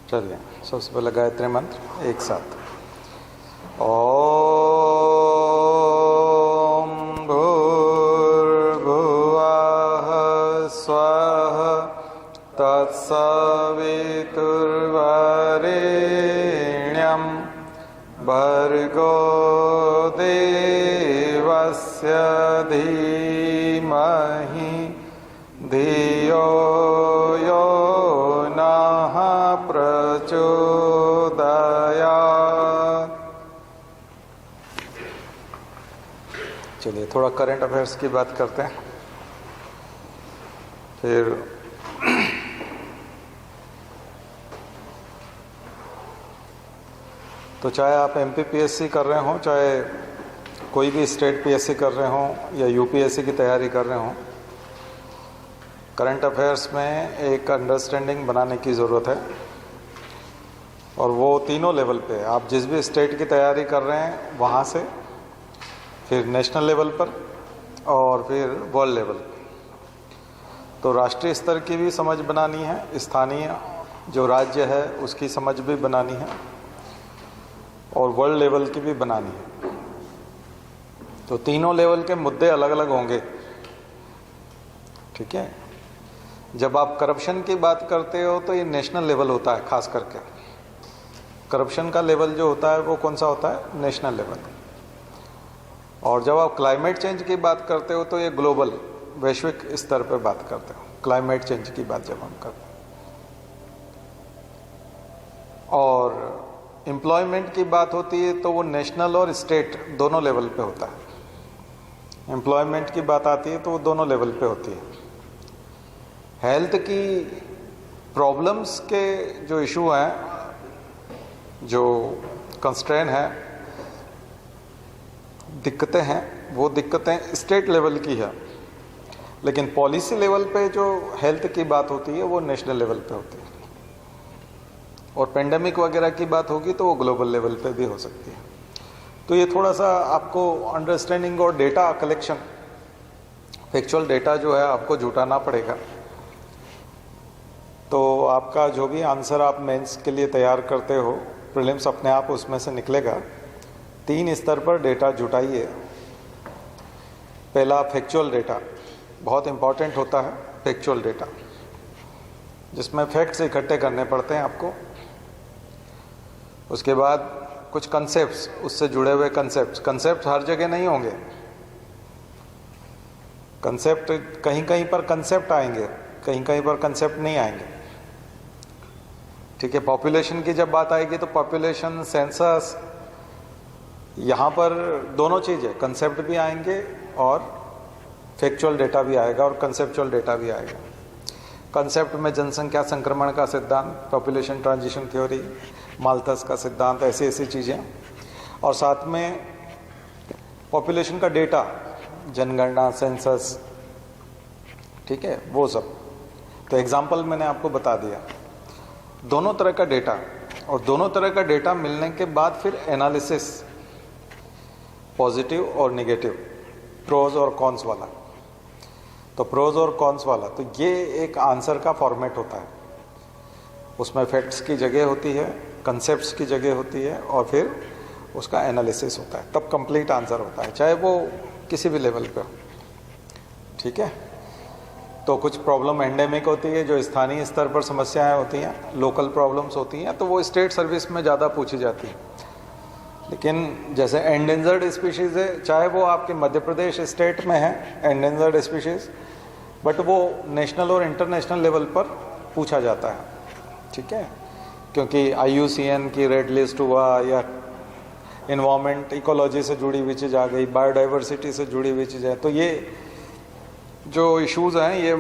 चलिए सबसे पहले गायत्री मंत्र एक साथ। ओम भूर्भुवः स्वः तत्सवितुर्वरेण्यं भर्गो देवस्य धीमहि धियो यो नः प्रचोदयात्। चलिए थोड़ा करंट अफेयर्स की बात करते हैं। फिर तो चाहे आप एमपीपीएससी कर रहे हों, चाहे कोई भी स्टेट पीएससी कर रहे हों या यूपीएससी की तैयारी कर रहे हों, करंट अफेयर्स में एक अंडरस्टैंडिंग बनाने की ज़रूरत है। और वो तीनों लेवल पे, आप जिस भी स्टेट की तैयारी कर रहे हैं वहाँ से, फिर नेशनल लेवल पर और फिर वर्ल्ड लेवल पर। तो राष्ट्रीय स्तर की भी समझ बनानी है, स्थानीय जो राज्य है उसकी समझ भी बनानी है और वर्ल्ड लेवल की भी बनानी है। तो तीनों लेवल के मुद्दे अलग अलग होंगे, ठीक है। जब आप करप्शन की बात करते हो तो ये नेशनल लेवल होता है, खास करके करप्शन का लेवल जो होता है वो कौन सा होता है, नेशनल लेवल। और जब आप क्लाइमेट चेंज की बात करते हो तो ये ग्लोबल, वैश्विक स्तर पर बात करते हो, क्लाइमेट चेंज की बात जब हम करते हैं। और एम्प्लॉयमेंट की बात होती है तो वो नेशनल और स्टेट दोनों लेवल पे होता है। एम्प्लॉयमेंट की बात आती है तो वो दोनों लेवल पे होती है। हेल्थ की प्रॉब्लम्स के जो इशू हैं, जो कंस्ट्रेन है, दिक्कतें हैं, वो दिक्कतें स्टेट लेवल की है। लेकिन पॉलिसी लेवल पे जो हेल्थ की बात होती है वो नेशनल लेवल पे होती है। और पेंडेमिक वगैरह की बात होगी तो वो ग्लोबल लेवल पे भी हो सकती है। तो ये थोड़ा सा आपको अंडरस्टैंडिंग और डेटा कलेक्शन, फैक्चुअल डेटा जो है आपको जुटाना पड़ेगा। तो आपका जो भी आंसर आप मेंस के लिए तैयार करते हो, प्रीलिम्स अपने आप उसमें से निकलेगा। 3 स्तर पर डेटा जुटाइए। पहला फैक्चुअल डेटा, बहुत इंपॉर्टेंट होता है फैक्चुअल डेटा, जिसमें फैक्ट्स इकट्ठे करने पड़ते हैं आपको। उसके बाद कुछ कंसेप्ट्स, उससे जुड़े हुए कंसेप्ट हर जगह नहीं होंगे। कंसेप्ट कहीं कहीं पर कंसेप्ट आएंगे, कहीं कहीं पर कंसेप्ट नहीं आएंगे, ठीक है। पॉपुलेशन की जब बात आएगी तो पॉपुलेशन सेंसस, यहाँ पर दोनों चीज़ें, कंसेप्ट भी आएंगे और फैक्चुअल डेटा भी आएगा और कंसेप्चुअल डेटा भी आएगा। कंसेप्ट में जनसंख्या संक्रमण का सिद्धांत, पॉपुलेशन ट्रांजिशन थ्योरी, माल्थस का सिद्धांत, ऐसी ऐसी चीज़ें। और साथ में पॉपुलेशन का डेटा, जनगणना, सेंसस, ठीक है, वो सब। तो एग्जाम्पल मैंने आपको बता दिया, दोनों तरह का डेटा। और दोनों तरह का डेटा मिलने के बाद फिर एनालिसिस, पॉजिटिव और नेगेटिव, प्रोज और कॉन्स वाला। तो प्रोज और कॉन्स वाला, तो ये एक आंसर का फॉर्मेट होता है। उसमें फैक्ट्स की जगह होती है, कंसेप्ट्स की जगह होती है और फिर उसका एनालिसिस होता है, तब कंप्लीट आंसर होता है, चाहे वो किसी भी लेवल पे हो, ठीक है। तो कुछ प्रॉब्लम एंडेमिक होती है, जो स्थानीय स्तर पर समस्याएं होती हैं, लोकल प्रॉब्लम्स होती हैं, तो वो स्टेट सर्विस में ज़्यादा पूछी जाती है। लेकिन जैसे एंडेंजर्ड स्पीशीज़ है, चाहे वो आपके मध्य प्रदेश स्टेट में है एंडेंजर्ड स्पीशीज़, बट वो नेशनल और इंटरनेशनल लेवल पर पूछा जाता है, ठीक है। क्योंकि IUCN की रेड लिस्ट हुआ, या इन्वायरमेंट इकोलॉजी से जुड़ी हुई चीज़ आ गई, बायोडाइवर्सिटी से जुड़ी हुई चीज़ है, तो ये जो इश्यूज़ हैं ये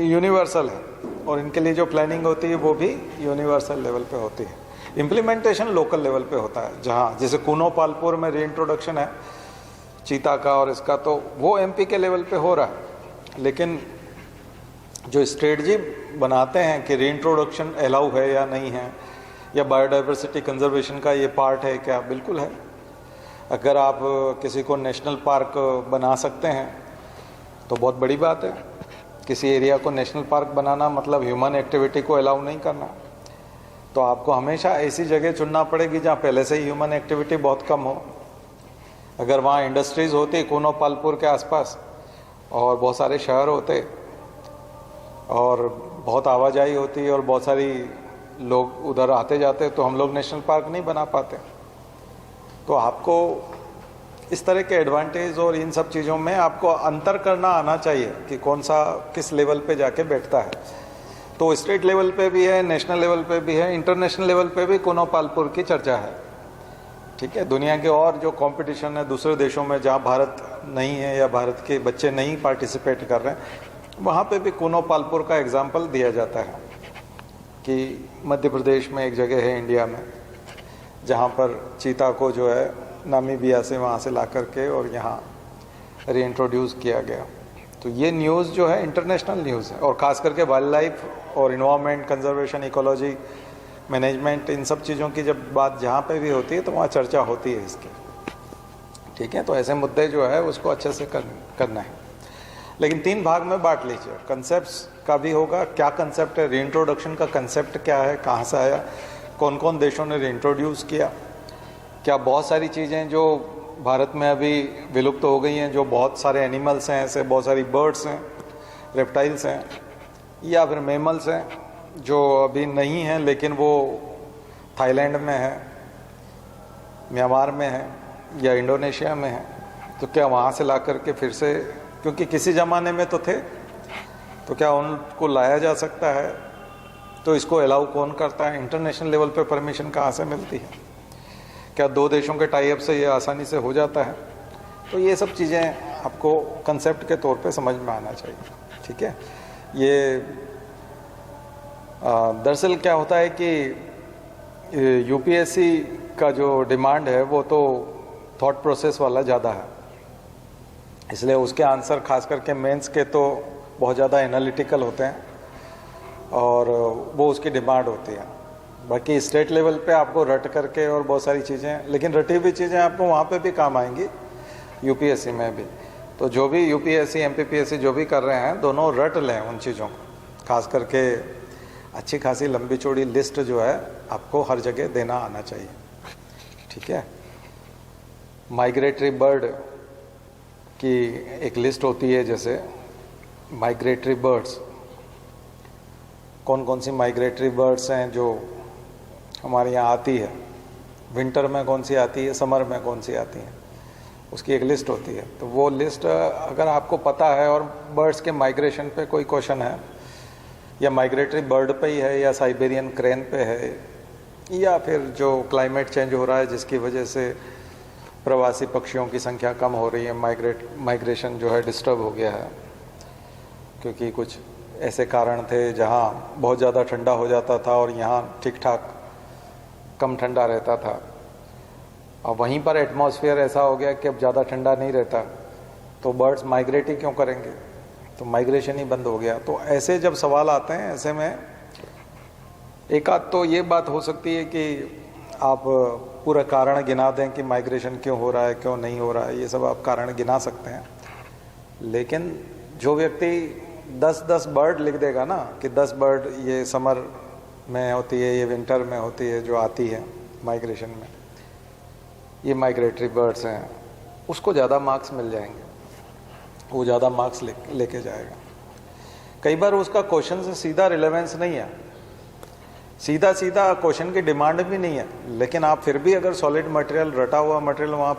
यूनिवर्सल है और इनके लिए जो प्लानिंग होती है वो भी यूनिवर्सल लेवल पे होती है। इम्प्लीमेंटेशन लोकल लेवल पे होता है, जहाँ जैसे कूनो पालपुर में रीइंट्रोडक्शन है चीता का और इसका, तो वो MP के लेवल पे हो रहा है। लेकिन जो स्ट्रेटजी बनाते हैं कि रीइंट्रोडक्शन अलाउ है या नहीं है, या बायोडाइवर्सिटी कंजर्वेशन का ये पार्ट है क्या, बिल्कुल है। अगर आप किसी को नेशनल पार्क बना सकते हैं तो बहुत बड़ी बात है। किसी एरिया को नेशनल पार्क बनाना मतलब ह्यूमन एक्टिविटी को अलाउ नहीं करना। तो आपको हमेशा ऐसी जगह चुनना पड़ेगी जहाँ पहले से ही ह्यूमन एक्टिविटी बहुत कम हो। अगर वहाँ इंडस्ट्रीज़ होती कूनो पालपुर के आसपास और बहुत सारे शहर होते और बहुत आवाजाही होती और बहुत सारी लोग उधर आते जाते तो हम लोग नेशनल पार्क नहीं बना पाते। तो आपको इस तरह के एडवांटेज और इन सब चीज़ों में आपको अंतर करना आना चाहिए कि कौन सा किस लेवल पे जाके बैठता है। तो स्टेट लेवल पे भी है, नेशनल लेवल पे भी है, इंटरनेशनल लेवल पे भी कूनो पालपुर की चर्चा है। ठीक है, दुनिया के और जो कंपटीशन है दूसरे देशों में जहाँ भारत नहीं है या भारत के बच्चे नहीं पार्टिसिपेट कर रहे हैं, वहाँ पे भी कूनो पालपुर का एग्जाम्पल दिया जाता है कि मध्य प्रदेश में एक जगह है इंडिया में जहाँ पर चीता को जो है नामीबिया से वहाँ से ला करके और यहाँ रीइंट्रोड्यूस किया गया। तो ये न्यूज़ जो है इंटरनेशनल न्यूज़ है, और ख़ास करके वाइल्ड लाइफ और इन्वायरमेंट कंजर्वेशन, इकोलॉजी, मैनेजमेंट, इन सब चीज़ों की जब बात जहाँ पे भी होती है तो वहाँ चर्चा होती है इसकी। ठीक है, तो ऐसे मुद्दे जो है उसको अच्छे से करना है। लेकिन 3 भाग में बांट लीजिए। कंसेप्ट्स का भी होगा, क्या कंसेप्ट है, रीइंट्रोडक्शन का कंसेप्ट क्या है, कहाँ से आया, कौन कौन देशों ने रीइंट्रोड्यूस किया, क्या बहुत सारी चीज़ें जो भारत में अभी विलुप्त हो गई हैं, जो बहुत सारे एनिमल्स हैं, ऐसे बहुत सारी बर्ड्स हैं, रेप्टाइल्स हैं, या फिर मैमल्स हैं जो अभी नहीं हैं लेकिन वो थाईलैंड में है, म्यांमार में है या इंडोनेशिया में है, तो क्या वहाँ से ला करके फिर से, क्योंकि किसी ज़माने में तो थे, तो क्या उनको लाया जा सकता है? तो इसको अलाउ कौन करता है? इंटरनेशनल लेवल पे परमिशन कहाँ से मिलती है? क्या 2 देशों के टाई अप से ये आसानी से हो जाता है? तो ये सब चीज़ें आपको कंसेप्ट के तौर पे समझ में आना चाहिए। ठीक है, ये दरअसल क्या होता है कि यूपीएससी का जो डिमांड है वो तो थॉट प्रोसेस वाला ज़्यादा है, इसलिए उसके आंसर खास करके मेंस के तो बहुत ज़्यादा एनालिटिकल होते हैं और वो उसकी डिमांड होती है। बाकी स्टेट लेवल पे आपको रट करके और बहुत सारी चीज़ें, लेकिन रटी हुई चीज़ें आपको वहाँ पे भी काम आएंगी, यूपीएससी में भी। तो जो भी यूपीएससी एमपीपीएससी जो भी कर रहे हैं, दोनों रट लें उन चीज़ों को। खास करके अच्छी खासी लंबी चौड़ी लिस्ट जो है आपको हर जगह देना आना चाहिए। ठीक है, माइग्रेटरी बर्ड की एक लिस्ट होती है, जैसे माइग्रेटरी बर्ड्स, कौन कौन सी माइग्रेटरी बर्ड्स हैं जो हमारे यहाँ आती है, विंटर में कौन सी आती है, समर में कौन सी आती है, उसकी एक लिस्ट होती है। तो वो लिस्ट अगर आपको पता है और बर्ड्स के माइग्रेशन पे कोई क्वेश्चन है, या माइग्रेटरी बर्ड पे ही है, या साइबेरियन क्रेन पे है, या फिर जो क्लाइमेट चेंज हो रहा है जिसकी वजह से प्रवासी पक्षियों की संख्या कम हो रही है, माइग्रेशन जो है डिस्टर्ब हो गया है, क्योंकि कुछ ऐसे कारण थे जहाँ बहुत ज़्यादा ठंडा हो जाता था और यहाँ ठीक ठाक कम ठंडा रहता था, और वहीं पर एटमॉस्फेयर ऐसा हो गया कि अब ज़्यादा ठंडा नहीं रहता, तो बर्ड्स माइग्रेट ही क्यों करेंगे, तो माइग्रेशन ही बंद हो गया। तो ऐसे जब सवाल आते हैं, ऐसे में एक आध तो ये बात हो सकती है कि आप पूरा कारण गिना दें कि माइग्रेशन क्यों हो रहा है, क्यों नहीं हो रहा है, ये सब आप कारण गिना सकते हैं। लेकिन जो व्यक्ति 10-10 बर्ड लिख देगा ना कि 10 बर्ड ये समर में होती है, ये विंटर में होती है, जो आती है माइग्रेशन में, ये माइग्रेटरी बर्ड्स हैं, उसको ज़्यादा मार्क्स मिल जाएंगे, वो ज़्यादा मार्क्स लेके जाएगा। कई बार उसका क्वेश्चन से सीधा रिलेवेंस नहीं है, सीधा सीधा क्वेश्चन की डिमांड भी नहीं है, लेकिन आप फिर भी अगर सॉलिड मटेरियल, रटा हुआ मटेरियल वहाँ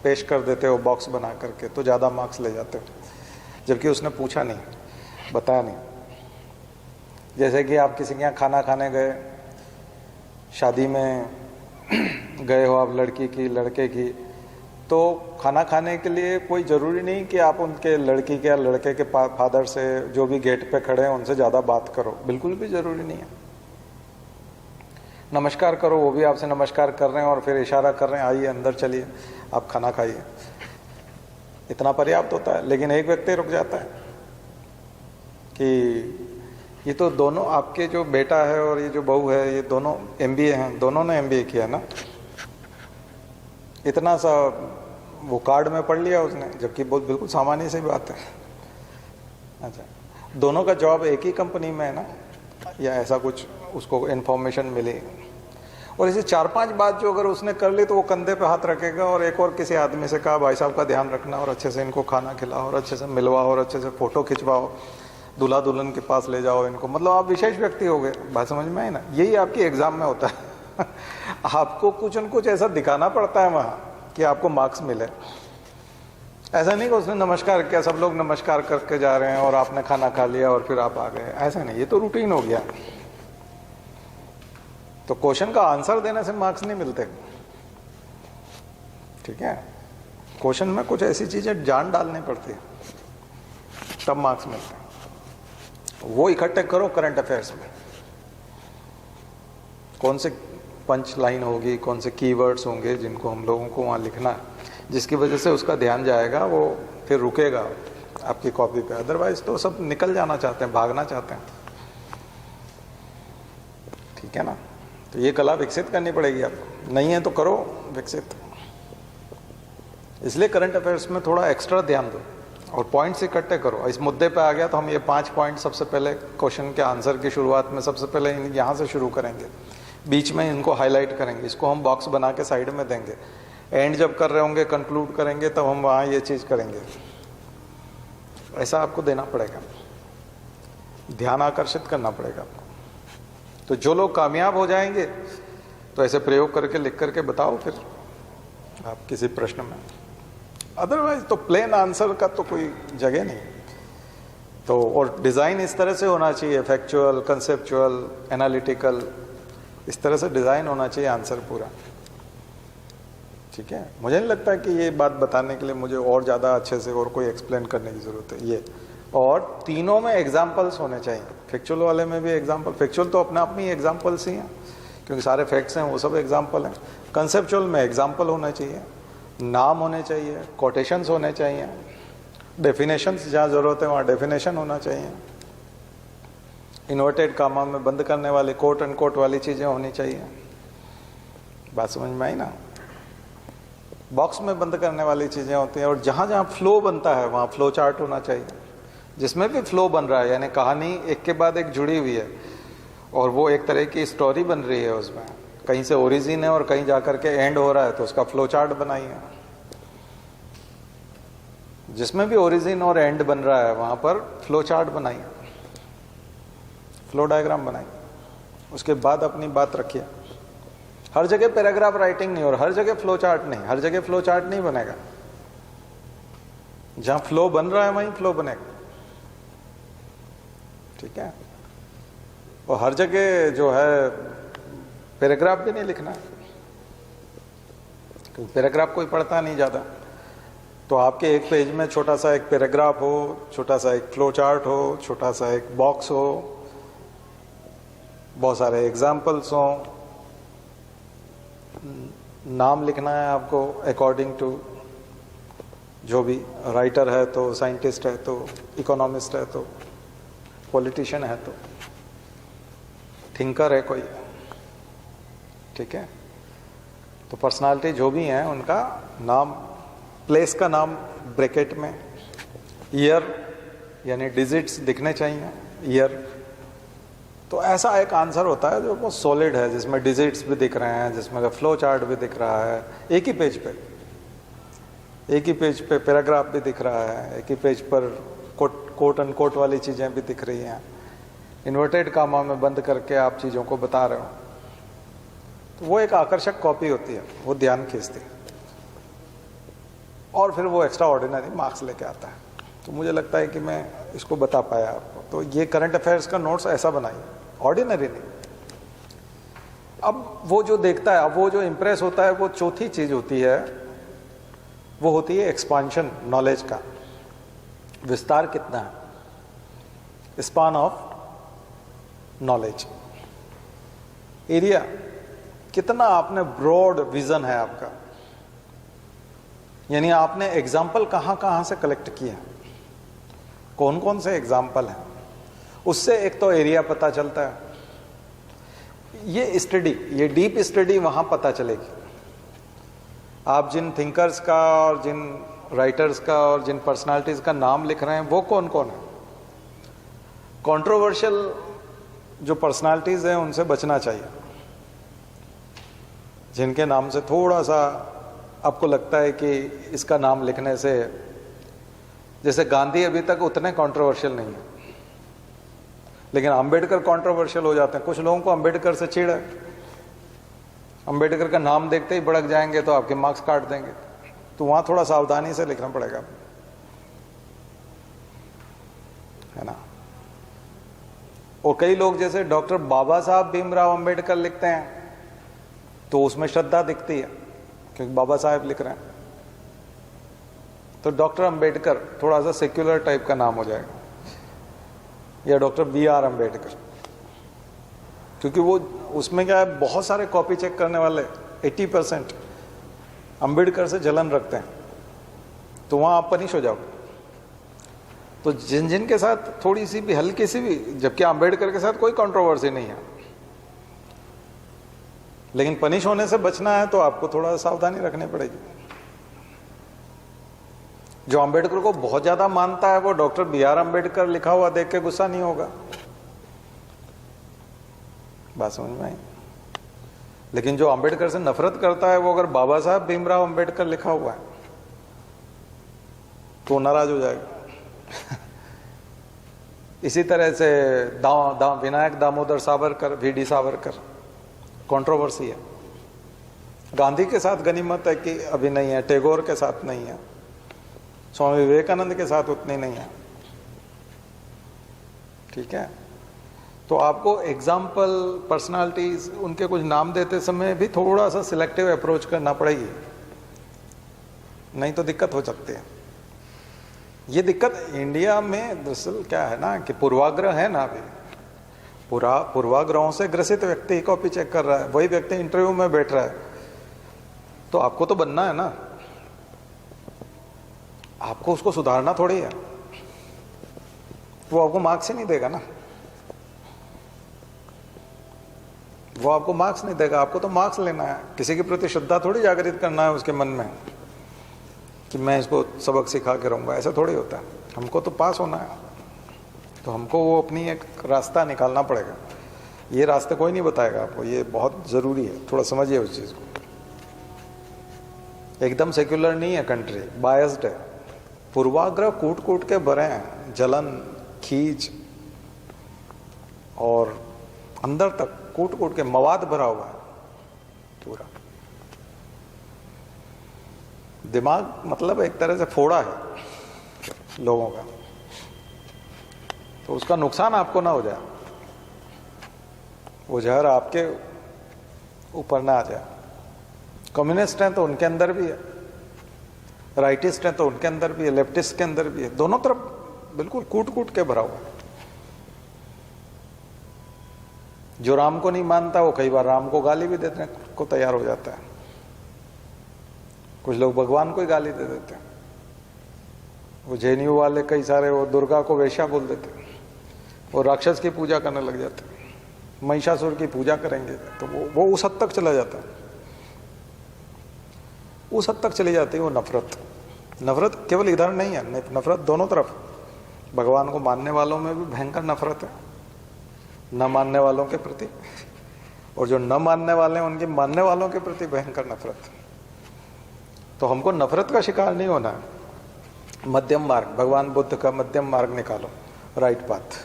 पेश कर देते हो बॉक्स बना करके, तो ज़्यादा मार्क्स ले जाते हो, जबकि उसने पूछा नहीं, बताया नहीं। जैसे कि आप किसी के यहाँ खाना खाने गए, शादी में गए हो आप, लड़की की लड़के की, तो खाना खाने के लिए कोई ज़रूरी नहीं कि आप उनके लड़की के या लड़के के फादर से जो भी गेट पे खड़े हैं उनसे ज़्यादा बात करो, बिल्कुल भी ज़रूरी नहीं है। नमस्कार करो, वो भी आपसे नमस्कार कर रहे हैं और फिर इशारा कर रहे हैं आइए अंदर चलिए आप खाना खाइए, इतना पर्याप्त होता है। लेकिन एक व्यक्ति रुक जाता है कि ये तो दोनों, आपके जो बेटा है और ये जो बहू है, ये दोनों MBA हैं, दोनों ने MBA किया ना, इतना सा वो कार्ड में पढ़ लिया उसने, जबकि बहुत बिल्कुल सामान्य सी बात है। अच्छा, दोनों का जॉब एक ही कंपनी में है ना, या ऐसा कुछ उसको इन्फॉर्मेशन मिली, और इसे 4-5 बात जो अगर उसने कर ली तो वो कंधे पे हाथ रखेगा और एक और किसी आदमी से कहा भाई साहब का ध्यान रखना और अच्छे से इनको खाना खिलाओ और अच्छे से मिलवाओ और अच्छे से फोटो खिंचवाओ, दूल्हा दुल्हन के पास ले जाओ इनको, मतलब आप विशेष व्यक्ति हो गए। बात समझ में आई ना? यही आपकी एग्जाम में होता है आपको कुछ न कुछ ऐसा दिखाना पड़ता है वहाँ कि आपको मार्क्स मिले। ऐसा नहीं कि उसने नमस्कार किया, सब लोग नमस्कार करके जा रहे हैं और आपने खाना खा लिया और फिर आप आ गए, ऐसा नहीं, ये तो रूटीन हो गया। तो क्वेश्चन का आंसर देने से मार्क्स नहीं मिलते, ठीक है? क्वेश्चन में कुछ ऐसी चीजें जान डालनी पड़ती है तब मार्क्स मिलते हैं। वो इकट्ठे करो करंट अफेयर्स में, कौन से पंच लाइन होगी, कौन से कीवर्ड्स होंगे जिनको हम लोगों को वहाँ लिखना है, जिसकी वजह से उसका ध्यान जाएगा, वो फिर रुकेगा आपकी कॉपी पे। अदरवाइज तो सब निकल जाना चाहते हैं, भागना चाहते हैं, ठीक है ना? तो ये कला विकसित करनी पड़ेगी आपको, नहीं है तो करो विकसित। इसलिए करंट अफेयर्स में थोड़ा एक्स्ट्रा ध्यान दो और पॉइंट्स इकट्ठे करो। इस मुद्दे पे आ गया तो हम ये 5 पॉइंट सबसे पहले क्वेश्चन के आंसर की शुरुआत में सबसे पहले यहाँ से शुरू करेंगे, बीच में इनको हाईलाइट करेंगे, इसको हम बॉक्स बना के साइड में देंगे, एंड जब कर रहे होंगे कंक्लूड करेंगे तब हम वहाँ ये चीज़ करेंगे। ऐसा आपको देना पड़ेगा, ध्यान आकर्षित करना पड़ेगा आपको। तो जो लोग कामयाब हो जाएंगे तो ऐसे प्रयोग करके लिख करके बताओ फिर आप किसी प्रश्न में। अदरवाइज तो प्लेन आंसर का तो कोई जगह नहीं। तो और डिज़ाइन इस तरह से होना चाहिए, फैक्चुअल, कंसेप्चुअल, एनालिटिकल, इस तरह से डिज़ाइन होना चाहिए आंसर पूरा, ठीक है? मुझे नहीं लगता कि ये बात बताने के लिए मुझे और ज़्यादा अच्छे से और कोई एक्सप्लेन करने की ज़रूरत है। ये और तीनों में एग्जाम्पल्स होने चाहिए, फैक्चुअल वाले में भी एग्जाम्पल, फैक्चुअल तो अपने आप में ही एग्जाम्पल्स ही हैं क्योंकि सारे फैक्ट्स हैं वो सब एग्जाम्पल हैं। कंसेप्चुअल में एग्जाम्पल होना चाहिए, नाम होने चाहिए, कोटेशंस होने चाहिए, डेफिनेशंस जहाँ ज़रूरत है वहाँ डेफिनेशन होना चाहिए, इन्वर्टेड कामा में बंद करने वाली कोट एंड कोट वाली चीज़ें होनी चाहिए। बात समझ में आई ना? बॉक्स में बंद करने वाली चीज़ें होती हैं, और जहाँ जहाँ फ्लो बनता है वहाँ फ्लो चार्ट होना चाहिए, जिसमें भी फ्लो बन रहा है, यानी कहानी एक के बाद एक जुड़ी हुई है और वो एक तरह की स्टोरी बन रही है, उसमें कहीं से ओरिजिन है और कहीं जाकर के एंड हो रहा है, तो उसका फ्लो चार्ट बनाइए। जिसमें भी ओरिजिन और एंड बन रहा है वहाँ पर फ्लो चार्ट बनाइए, फ्लो डायग्राम बनाइए, उसके बाद अपनी बात रखिए। हर जगह पैराग्राफ राइटिंग नहीं और हर जगह फ्लो चार्ट नहीं, हर जगह फ्लो चार्ट नहीं बनेगा। जहां फ्लो बन रहा है वहीं फ्लो बनेगा, ठीक है? और हर जगह जो है पैराग्राफ भी नहीं लिखना है क्योंकि पैराग्राफ कोई पढ़ता नहीं ज़्यादा। तो आपके एक पेज में छोटा सा एक पैराग्राफ हो, छोटा सा एक फ्लो चार्ट हो, छोटा सा एक बॉक्स हो, बहुत सारे एग्जाम्पल्स हों, नाम लिखना है आपको अकॉर्डिंग टू जो भी राइटर है, तो साइंटिस्ट है, तो इकोनॉमिस्ट है, तो पॉलिटिशियन है, तो थिंकर है कोई, ठीक है? तो पर्सनालिटी जो भी हैं उनका नाम, प्लेस का नाम ब्रैकेट में, ईयर यानी डिजिट्स दिखने चाहिए, ईयर। तो ऐसा एक आंसर होता है जो बहुत सॉलिड है, जिसमें डिजिट्स भी दिख रहे हैं, जिसमें फ्लो चार्ट भी दिख रहा है, एक ही पेज पे पैराग्राफ भी दिख रहा है, एक ही पेज पर कोट एंड कोट वाली चीज़ें भी दिख रही हैं, इन्वर्टेड कामा में बंद करके आप चीज़ों को बता रहे हो, तो वो एक आकर्षक कॉपी होती है, वो ध्यान खींचती है और फिर वो एक्स्ट्रा ऑर्डिनरी मार्क्स लेके आता है। तो मुझे लगता है कि मैं इसको बता पाया आपको। तो ये करंट अफेयर्स का नोट्स ऐसा बनाइए, ऑर्डिनरी नहीं। अब वो जो देखता है, अब वो जो इम्प्रेस होता है, वो चौथी चीज होती है, वो होती है एक्सपांशन नॉलेज का, विस्तार कितना है, स्पान ऑफ नॉलेज, एरिया कितना आपने ब्रॉड विजन है आपका, यानी आपने एग्जाम्पल कहां कहां से कलेक्ट किया, कौन कौन से एग्जाम्पल हैं, उससे एक तो एरिया पता चलता है। ये स्टडी, ये डीप स्टडी वहां पता चलेगी। आप जिन थिंकर्स का और जिन राइटर्स का और जिन पर्सनालिटीज का नाम लिख रहे हैं वो कौन कौन है, कंट्रोवर्शियल जो पर्सनालिटीज़ हैं उनसे बचना चाहिए, जिनके नाम से थोड़ा सा आपको लगता है कि इसका नाम लिखने से, जैसे गांधी अभी तक उतने कंट्रोवर्शियल नहीं है, लेकिन अंबेडकर कंट्रोवर्शियल हो जाते हैं। कुछ लोगों को अंबेडकर से चिढ़ है, अंबेडकर का नाम देखते ही भड़क जाएंगे तो आपके मार्क्स काट देंगे, तो वहां थोड़ा सावधानी से लिखना पड़ेगा, है ना। और कई लोग जैसे डॉक्टर बाबा साहब भीमराव अंबेडकर लिखते हैं तो उसमें श्रद्धा दिखती है क्योंकि बाबा साहब लिख रहे हैं, तो डॉक्टर अंबेडकर थोड़ा सा सेक्युलर टाइप का नाम हो जाएगा, या डॉक्टर BR अंबेडकर, क्योंकि वो उसमें क्या है, बहुत सारे कॉपी चेक करने वाले 80% अंबेडकर से जलन रखते हैं, तो वहां आप पनिश हो जाओगे। तो जिन जिन के साथ थोड़ी सी भी हल्की सी भी, जबकि अंबेडकर के साथ कोई कंट्रोवर्सी नहीं है, लेकिन पनिश होने से बचना है तो आपको थोड़ा सावधानी रखनी पड़ेगी। जो अंबेडकर को बहुत ज्यादा मानता है वो डॉक्टर BR अंबेडकर लिखा हुआ देख के गुस्सा नहीं होगा, बात समझ में आई। लेकिन जो अंबेडकर से नफरत करता है वो अगर बाबा साहब भीमराव अंबेडकर लिखा हुआ है तो नाराज हो जाएगा। इसी तरह से विनायक दामोदर सावरकर, VD सावरकर, कंट्रोवर्सी है। गांधी के साथ गनीमत है कि अभी नहीं है, टैगोर के साथ नहीं है, स्वामी विवेकानंद के साथ उतनी नहीं है, ठीक है। तो आपको एग्जाम्पल, पर्सनालिटीज, उनके कुछ नाम देते समय भी थोड़ा सा सिलेक्टिव अप्रोच करना पड़ेगी, नहीं तो दिक्कत हो सकती है। ये दिक्कत इंडिया में दरअसल क्या है ना कि पूर्वाग्रह है ना, अभी पूर्वाग्रहों से ग्रसित व्यक्ति कॉपी चेक कर रहा है, वही व्यक्ति इंटरव्यू में बैठ रहा है, तो आपको तो बनना है ना, आपको उसको सुधारना थोड़ी है, वो आपको मार्क्स ही नहीं देगा ना, वो आपको मार्क्स नहीं देगा, आपको तो मार्क्स लेना है। किसी के प्रति श्रद्धा थोड़ी जागृत करना है उसके मन में कि मैं इसको सबक सिखा के रहूंगा, ऐसा थोड़ी होता है। हमको तो पास होना है, तो हमको वो अपनी एक रास्ता निकालना पड़ेगा। ये रास्ते कोई नहीं बताएगा आपको, ये बहुत जरूरी है, थोड़ा समझिए उस चीज को। एकदम सेक्युलर नहीं है कंट्री, बायस्ड है, पूर्वाग्रह कूट कूट के भरे हैं, जलन, खींच और अंदर तक कूट कूट के मवाद भरा हुआ है पूरा। दिमाग मतलब एक तरह से फोड़ा है लोगों का, तो उसका नुकसान आपको ना हो जाए, वो जहर आपके ऊपर ना आ जाए। कम्युनिस्ट हैं तो उनके अंदर भी है, राइटिस्ट हैं तो उनके अंदर भी है, लेफ्टिस्ट के अंदर भी है, दोनों तरफ बिल्कुल कूट कूट के भरा हुआ है। जो राम को नहीं मानता वो कई बार राम को गाली भी देने को तैयार हो जाता है। कुछ लोग भगवान को ही गाली दे देते हैं। वो JNU वाले कई सारे वो दुर्गा को वेश्या बोल देते हैं, वो राक्षस की पूजा करने लग जाते हैं, महिषासुर की पूजा करेंगे, तो वो उस हद तक चला जाता है, उस हद तक चली जाती है वो नफरत। नफरत केवल इधर नहीं है, नफरत दोनों तरफ। भगवान को मानने वालों में भी भयंकर नफरत है, न मानने वालों के प्रति, और जो न मानने वाले हैं उनके मानने वालों के प्रति भयंकर नफरत। तो हमको नफरत का शिकार नहीं होना है, मध्यम मार्ग, भगवान बुद्ध का मध्यम मार्ग निकालो, राइट पाथ,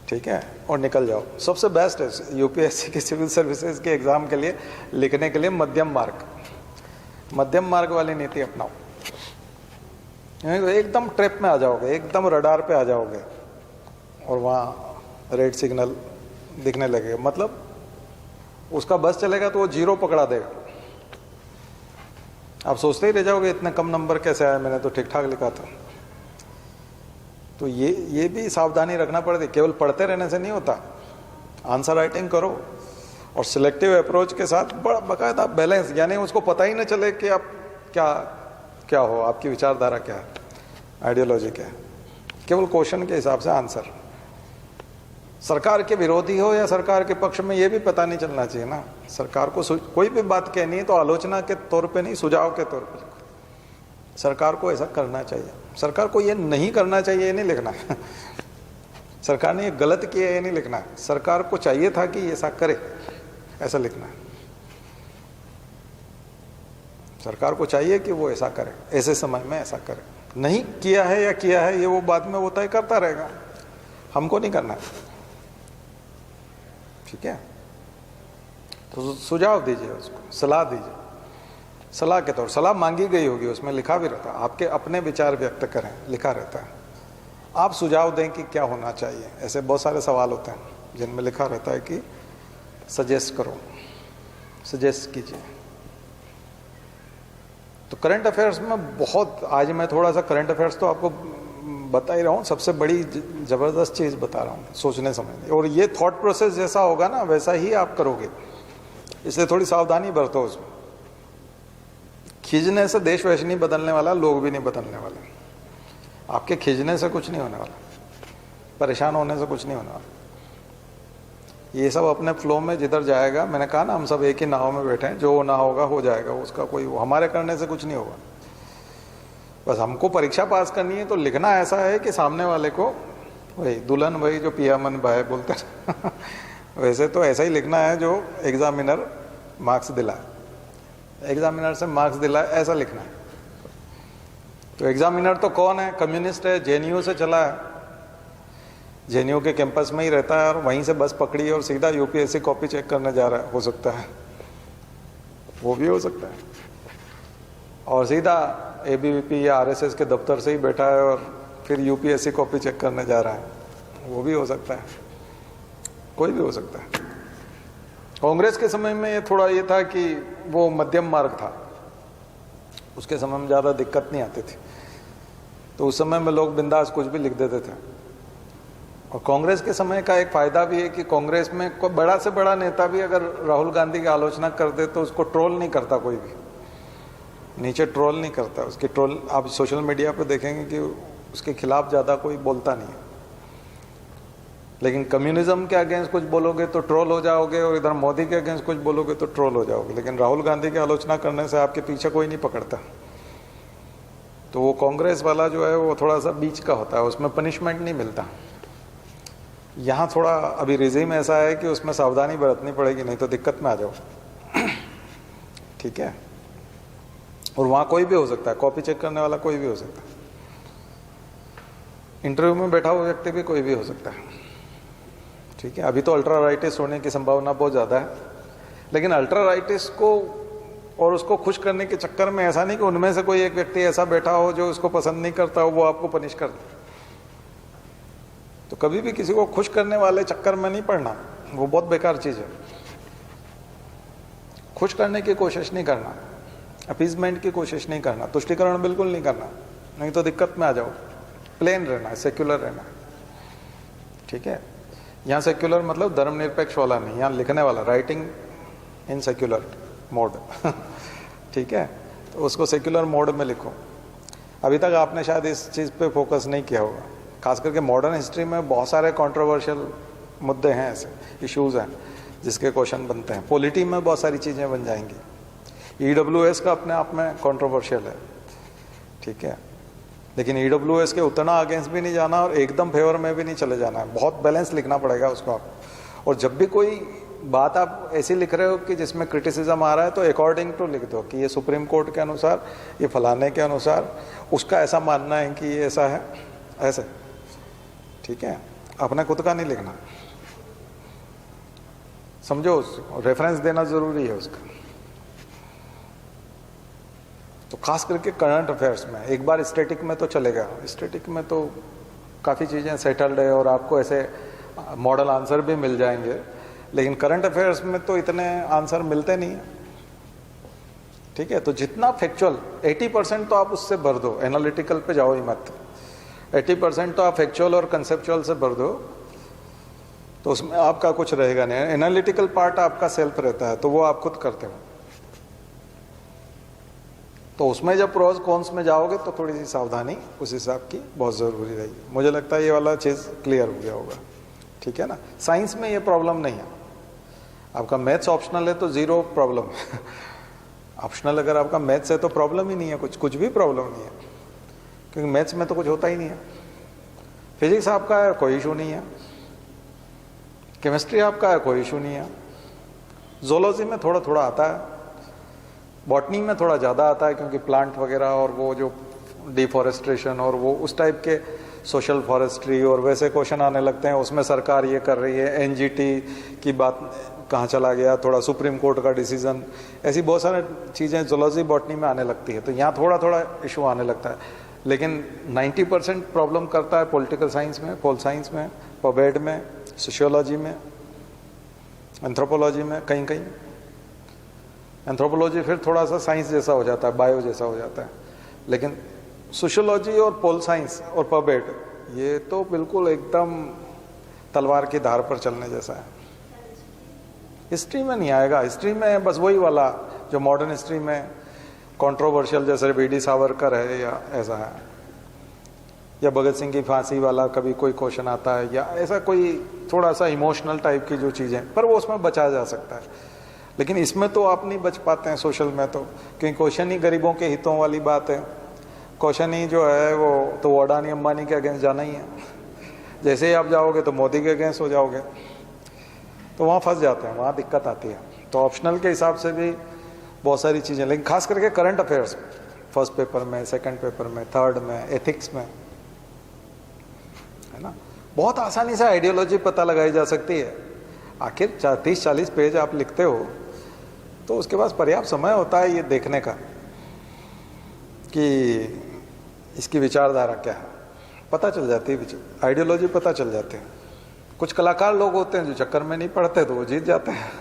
ठीक है, और निकल जाओ। सबसे बेस्ट है UPSC की सिविल सर्विसेज के एग्जाम के लिए लिखने के लिए मध्यम मार्ग वाली नीति अपनाओ, एकदम ट्रैप में आ जाओगे, एकदम रडार पे आ जाओगे और वहाँ रेड सिग्नल दिखने लगेगा, मतलब उसका बस चलेगा तो वो 0 पकड़ा देगा, आप सोचते ही रह जाओगे इतने कम नंबर कैसे आया, मैंने तो ठीक ठाक लिखा था। तो ये भी सावधानी रखना पड़ेगी, केवल पढ़ते रहने से नहीं होता, आंसर राइटिंग करो और सिलेक्टिव अप्रोच के साथ बड़ा बाकायदा बैलेंस, यानी उसको पता ही ना चले कि आप क्या हो, आपकी विचारधारा क्या है, आइडियोलॉजी क्या है, केवल क्वेश्चन के हिसाब से आंसर। सरकार के विरोधी हो या सरकार के पक्ष में, ये भी पता नहीं चलना चाहिए ना। सरकार को कोई भी बात कहनी है तो आलोचना के तौर पे नहीं, सुझाव के तौर पे लिखो। सरकार को ऐसा करना चाहिए, सरकार को ये नहीं करना चाहिए ये नहीं लिखना। सरकार ने ये गलत किया ये नहीं लिखना है, सरकार को चाहिए था कि ऐसा करे, ऐसा लिखना है। सरकार को चाहिए कि वो ऐसा करे, ऐसे समय में ऐसा करे। नहीं किया है या किया है ये वो बाद में वो तय करता रहेगा, हमको नहीं करना है। ठीक है, तो सुझाव दीजिए उसको, सलाह दीजिए, सलाह के तौर, सलाह मांगी गई होगी, उसमें लिखा भी रहता है, आपके अपने विचार व्यक्त करें, लिखा रहता है। आप सुझाव दें कि क्या होना चाहिए, ऐसे बहुत सारे सवाल होते हैं जिनमें लिखा रहता है कि सजेस्ट करो, सजेस्ट कीजिए। तो करंट अफेयर्स में बहुत, आज मैं थोड़ा सा करंट अफेयर्स तो आपको बता ही रहा हूँ, सबसे बड़ी जबरदस्त चीज़ बता रहा हूँ सोचने समझने, और ये थॉट प्रोसेस जैसा होगा ना वैसा ही आप करोगे, इसलिए थोड़ी सावधानी बरतो उसमें। खींचने से देश वैश नहीं बदलने वाला, लोग भी नहीं बदलने वाले, आपके खींचने से कुछ नहीं होने वाला, परेशान होने से कुछ नहीं होने वाला। ये सब अपने फ्लो में जिधर जाएगा, मैंने कहा ना हम सब एक ही नाव में बैठे हैं, जो ना होगा हो जाएगा, उसका कोई हमारे करने से कुछ नहीं होगा। बस हमको परीक्षा पास करनी है तो लिखना ऐसा है कि सामने वाले को वही दुल्हन वही जो पिया मन भाई बोलते हैं वैसे तो ऐसा ही लिखना है जो एग्जामिनर मार्क्स दिलाए, एग्जामिनर से मार्क्स दिलाए, ऐसा लिखना है। तो एग्जामिनर तो कौन है, कम्युनिस्ट है, जेएनयू से चला है, जेएनयू के कैंपस में ही रहता है और वहीं से बस पकड़ी और सीधा यूपीएससी कॉपी चेक करने जा रहा है, हो सकता है, वो भी हो सकता है, और सीधा एबीवीपी या आरएसएस के दफ्तर से ही बैठा है और फिर यूपीएससी कॉपी चेक करने जा रहा है, वो भी हो सकता है, कोई भी हो सकता है। कांग्रेस के समय में ये थोड़ा ये था कि वो मध्यम मार्ग था, उसके समय में ज़्यादा दिक्कत नहीं आती थी, तो उस समय में लोग बिंदास कुछ भी लिख देते थे। और कांग्रेस के समय का एक फायदा भी है कि कांग्रेस में कोई बड़ा से बड़ा नेता भी अगर राहुल गांधी की आलोचना कर दे तो उसको ट्रोल नहीं करता, कोई भी नीचे ट्रोल नहीं करता उसकी, ट्रोल आप सोशल मीडिया पे देखेंगे कि उसके खिलाफ ज़्यादा कोई बोलता नहीं है। लेकिन कम्युनिज्म के अगेंस्ट कुछ बोलोगे तो ट्रोल हो जाओगे, और इधर मोदी के अगेंस्ट कुछ बोलोगे तो ट्रोल हो जाओगे। लेकिन राहुल गांधी की आलोचना करने से आपके पीछे कोई नहीं पकड़ता। तो वो कांग्रेस वाला जो है वो थोड़ा सा बीच का होता है, उसमें पनिशमेंट नहीं मिलता। यहाँ थोड़ा अभी रिजीम ऐसा है कि उसमें सावधानी बरतनी पड़ेगी, नहीं तो दिक्कत में आ जाओ। ठीक है, और वहाँ कोई भी हो सकता है, कॉपी चेक करने वाला कोई भी हो सकता है, इंटरव्यू में बैठा हुआ व्यक्ति भी कोई भी हो सकता है। ठीक है, अभी तो अल्ट्रा राइटिस्ट होने की संभावना बहुत ज़्यादा है, लेकिन अल्ट्रा राइटिस्ट को और उसको खुश करने के चक्कर में ऐसा नहीं कि उनमें से कोई एक व्यक्ति ऐसा बैठा हो जो उसको पसंद नहीं करता हो, वो आपको पनिश कर दे। तो कभी भी किसी को खुश करने वाले चक्कर में नहीं पड़ना, वो बहुत बेकार चीज़ है। खुश करने की कोशिश नहीं करना, अपीजमेंट की कोशिश नहीं करना, तुष्टिकरण बिल्कुल नहीं करना, नहीं तो दिक्कत में आ जाओ। प्लेन रहना है, सेक्युलर रहना है। ठीक है, यहाँ सेक्युलर मतलब धर्मनिरपेक्ष वाला नहीं, यहाँ लिखने वाला, राइटिंग इन सेक्युलर मोड। ठीक है, तो उसको सेक्युलर मोड में लिखो। अभी तक आपने शायद इस चीज़ पे फोकस नहीं किया होगा, खास करके मॉडर्न हिस्ट्री में बहुत सारे कंट्रोवर्शियल मुद्दे हैं, ऐसे इश्यूज हैं जिसके क्वेश्चन बनते हैं। पॉलिटी में बहुत सारी चीज़ें बन जाएंगी। ईडब्ल्यूएस का अपने आप में कंट्रोवर्शियल है। ठीक है, लेकिन ईडब्ल्यूएस के उतना अगेंस्ट भी नहीं जाना और एकदम फेवर में भी नहीं चले जाना है, बहुत बैलेंस लिखना पड़ेगा उसको आप। और जब भी कोई बात आप ऐसी लिख रहे हो कि जिसमें क्रिटिसिज्म आ रहा है तो अकॉर्डिंग टू लिख दो कि ये सुप्रीम कोर्ट के अनुसार, ये फलाने के अनुसार उसका ऐसा मानना है कि ये ऐसा है, ऐसे। ठीक है, अपने खुद का नहीं लिखना, समझो उसको, रेफरेंस देना जरूरी है उसका। तो खास करके करंट अफेयर्स में एक बार स्टैटिक में तो चलेगा, स्टैटिक में तो काफ़ी चीज़ें सेटल्ड है और आपको ऐसे मॉडल आंसर भी मिल जाएंगे, लेकिन करंट अफेयर्स में तो इतने आंसर मिलते नहीं हैं। ठीक है, तो जितना फैक्चुअल 80% तो आप उससे भर दो, एनालिटिकल पे जाओ ही मत। 80% तो आप फैक्चुअल और कंसेप्चुअल से भर दो, तो उसमें आपका कुछ रहेगा नहीं। एनालिटिकल पार्ट आपका सेल्फ रहता है, तो वो आप खुद करते हो। तो उसमें जब प्रोज कॉन्स में जाओगे तो थोड़ी सी सावधानी उस हिसाब की बहुत ज़रूरी रहेगी। मुझे लगता है ये वाला चीज़ क्लियर हो गया होगा। ठीक है ना, साइंस में ये प्रॉब्लम नहीं है। आपका मैथ्स ऑप्शनल है तो ज़ीरो प्रॉब्लम है। ऑप्शनल अगर आपका मैथ्स है तो प्रॉब्लम ही नहीं है, कुछ भी प्रॉब्लम नहीं है, क्योंकि मैथ्स में तो कुछ होता ही नहीं है। फिजिक्स आपका है कोई इशू नहीं है, केमिस्ट्री आपका है कोई इशू नहीं है, जोलॉजी में थोड़ा थोड़ा आता है, बॉटनी में थोड़ा ज़्यादा आता है क्योंकि प्लांट वगैरह और वो जो डिफॉरेस्ट्रेशन और वो उस टाइप के सोशल फॉरेस्ट्री और वैसे क्वेश्चन आने लगते हैं, उसमें सरकार ये कर रही है, एनजीटी की बात कहाँ चला गया, थोड़ा सुप्रीम कोर्ट का डिसीजन, ऐसी बहुत सारी चीज़ें जूलॉजी बॉटनी में आने लगती है, तो यहाँ थोड़ा थोड़ा इशू आने लगता है। लेकिन 90% प्रॉब्लम करता है पॉलिटिकल साइंस में, पोल साइंस में, पबेड में, सोशियोलॉजी में, एंथ्रोपोलॉजी में, कहीं कहीं एंथ्रोपोलॉजी फिर थोड़ा सा साइंस जैसा हो जाता है, बायो जैसा हो जाता है, लेकिन सोशियोलॉजी और पोल साइंस और पबेड ये तो बिल्कुल एकदम तलवार की धार पर चलने जैसा है। हिस्ट्री में नहीं आएगा, हिस्ट्री में बस वही वाला जो मॉडर्न हिस्ट्री में कंट्रोवर्शियल जैसे बीडी सावरकर है या ऐसा है, या भगत सिंह की फांसी वाला कभी कोई क्वेश्चन आता है, या ऐसा कोई थोड़ा सा इमोशनल टाइप की जो चीज़ें, पर वो उसमें बचा जा सकता है। लेकिन इसमें तो आप नहीं बच पाते हैं सोशल में, तो क्योंकि क्वेश्चन ही गरीबों के हितों वाली बात है, क्वेश्चन ही जो है वो तो अडानी अंबानी के अगेंस्ट जाना ही है। जैसे ही आप जाओगे तो मोदी के अगेंस्ट हो जाओगे, तो वहाँ फंस जाते हैं, वहाँ दिक्कत आती है। तो ऑप्शनल के हिसाब से भी बहुत सारी चीज़ें, लेकिन खास करके करंट अफेयर्स, फर्स्ट पेपर में, सेकंड पेपर में, थर्ड में, एथिक्स में, है ना, बहुत आसानी से आइडियोलॉजी पता लगाई जा सकती है। आखिर 30-40 पेज आप लिखते हो तो उसके पास पर्याप्त समय होता है ये देखने का कि इसकी विचारधारा क्या है, पता चल जाती है, आइडियोलॉजी पता चल जाती है। कुछ कलाकार लोग होते हैं जो चक्कर में नहीं पड़ते तो वो जीत जाते हैं,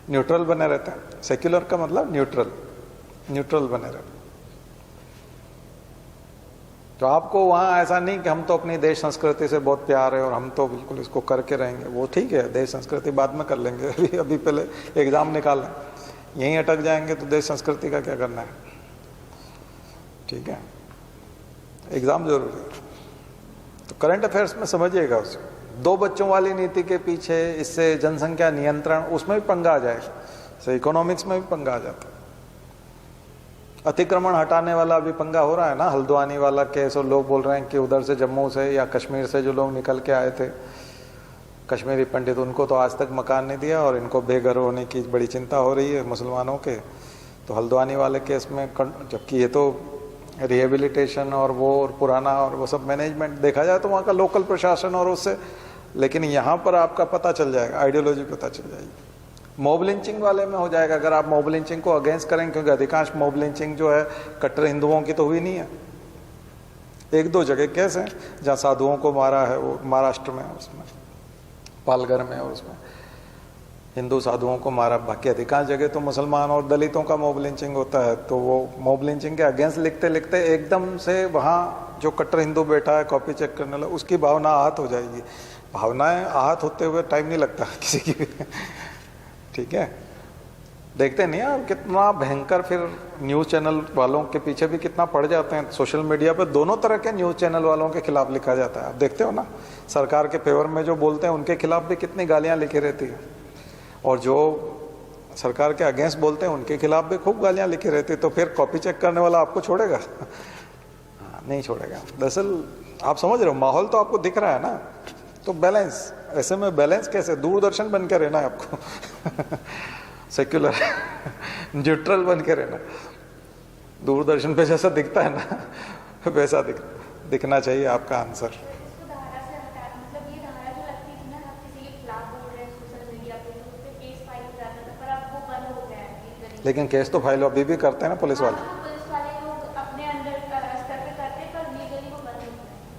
न्यूट्रल बने रहते हैं। सेक्युलर का मतलब न्यूट्रल बने रहते हैं। तो आपको वहाँ ऐसा नहीं कि हम तो अपनी देश संस्कृति से बहुत प्यार है और हम तो बिल्कुल इसको करके रहेंगे, वो ठीक है, देश संस्कृति बाद में कर लेंगे, अभी पहले एग्जाम निकाल लें। यहीं अटक जाएंगे तो देश संस्कृति का क्या करना है, ठीक है, एग्जाम जरूरी है। तो करंट अफेयर्स में समझिएगा उसे, 2 बच्चों वाली नीति के पीछे इससे जनसंख्या नियंत्रण, उसमें भी पंगा आ जाएगा, से इकोनॉमिक्स में भी पंगा आ जाता है। अतिक्रमण हटाने वाला अभी पंगा हो रहा है ना, हल्द्वानी वाला केस, और लोग बोल रहे हैं कि उधर से जम्मू से या कश्मीर से जो लोग निकल के आए थे, कश्मीरी पंडित, उनको तो आज तक मकान नहीं दिया और इनको बेघर होने की बड़ी चिंता हो रही है मुसलमानों के। तो हल्द्वानी वाले केस में, जबकि ये तो रिहेबिलिटेशन और वो और पुराना और वो सब मैनेजमेंट देखा जाए तो वहाँ का लोकल प्रशासन और उससे, लेकिन यहाँ पर आपका पता चल जाएगा, आइडियोलॉजी पता चल जाएगी। मॉब लिंचिंग वाले में हो जाएगा, अगर आप मॉब लिंचिंग को अगेंस्ट करेंगे, क्योंकि अधिकांश मॉब लिंचिंग जो है कट्टर हिंदुओं की तो हुई नहीं है। 1-2 जगह केस हैं जहाँ साधुओं को मारा है, वो महाराष्ट्र में, उसमें पालघर में, और उसमें हिंदू साधुओं को मारा। बाकी अधिकांश जगह तो मुसलमान और दलितों का मॉब लिंचिंग होता है। तो वो मॉब लिंचिंग के अगेंस्ट लिखते लिखते एकदम से वहाँ जो कट्टर हिंदू बैठा है कॉपी चेक करने वाला, उसकी भावना आहत हो जाएगी। भावनाएं आहत होते हुए टाइम नहीं लगता किसी की भी, ठीक है। देखते नहीं आप कितना भयंकर, फिर न्यूज़ चैनल वालों के पीछे भी कितना पड़ जाते हैं। सोशल मीडिया पे दोनों तरह के न्यूज़ चैनल वालों के खिलाफ लिखा जाता है, आप देखते हो ना। सरकार के फेवर में जो बोलते हैं उनके खिलाफ भी कितनी गालियां लिखी रहती है, और जो सरकार के अगेंस्ट बोलते हैं उनके खिलाफ भी खूब गालियां लिखी रहती है। तो फिर कॉपी चेक करने वाला आपको छोड़ेगा? नहीं छोड़ेगा। दरअसल आप समझ रहे हो, माहौल तो आपको दिख रहा है ना। तो बैलेंस, ऐसे में बैलेंस कैसे? दूरदर्शन बन के रहना है आपको सेक्युलर न्यूट्रल बन के रहना। दूरदर्शन पे जैसा दिखता है ना वैसा दिखना चाहिए आपका आंसर। लेकिन केस तो फाइल अभी भी करते हैं ना पुलिस वाले।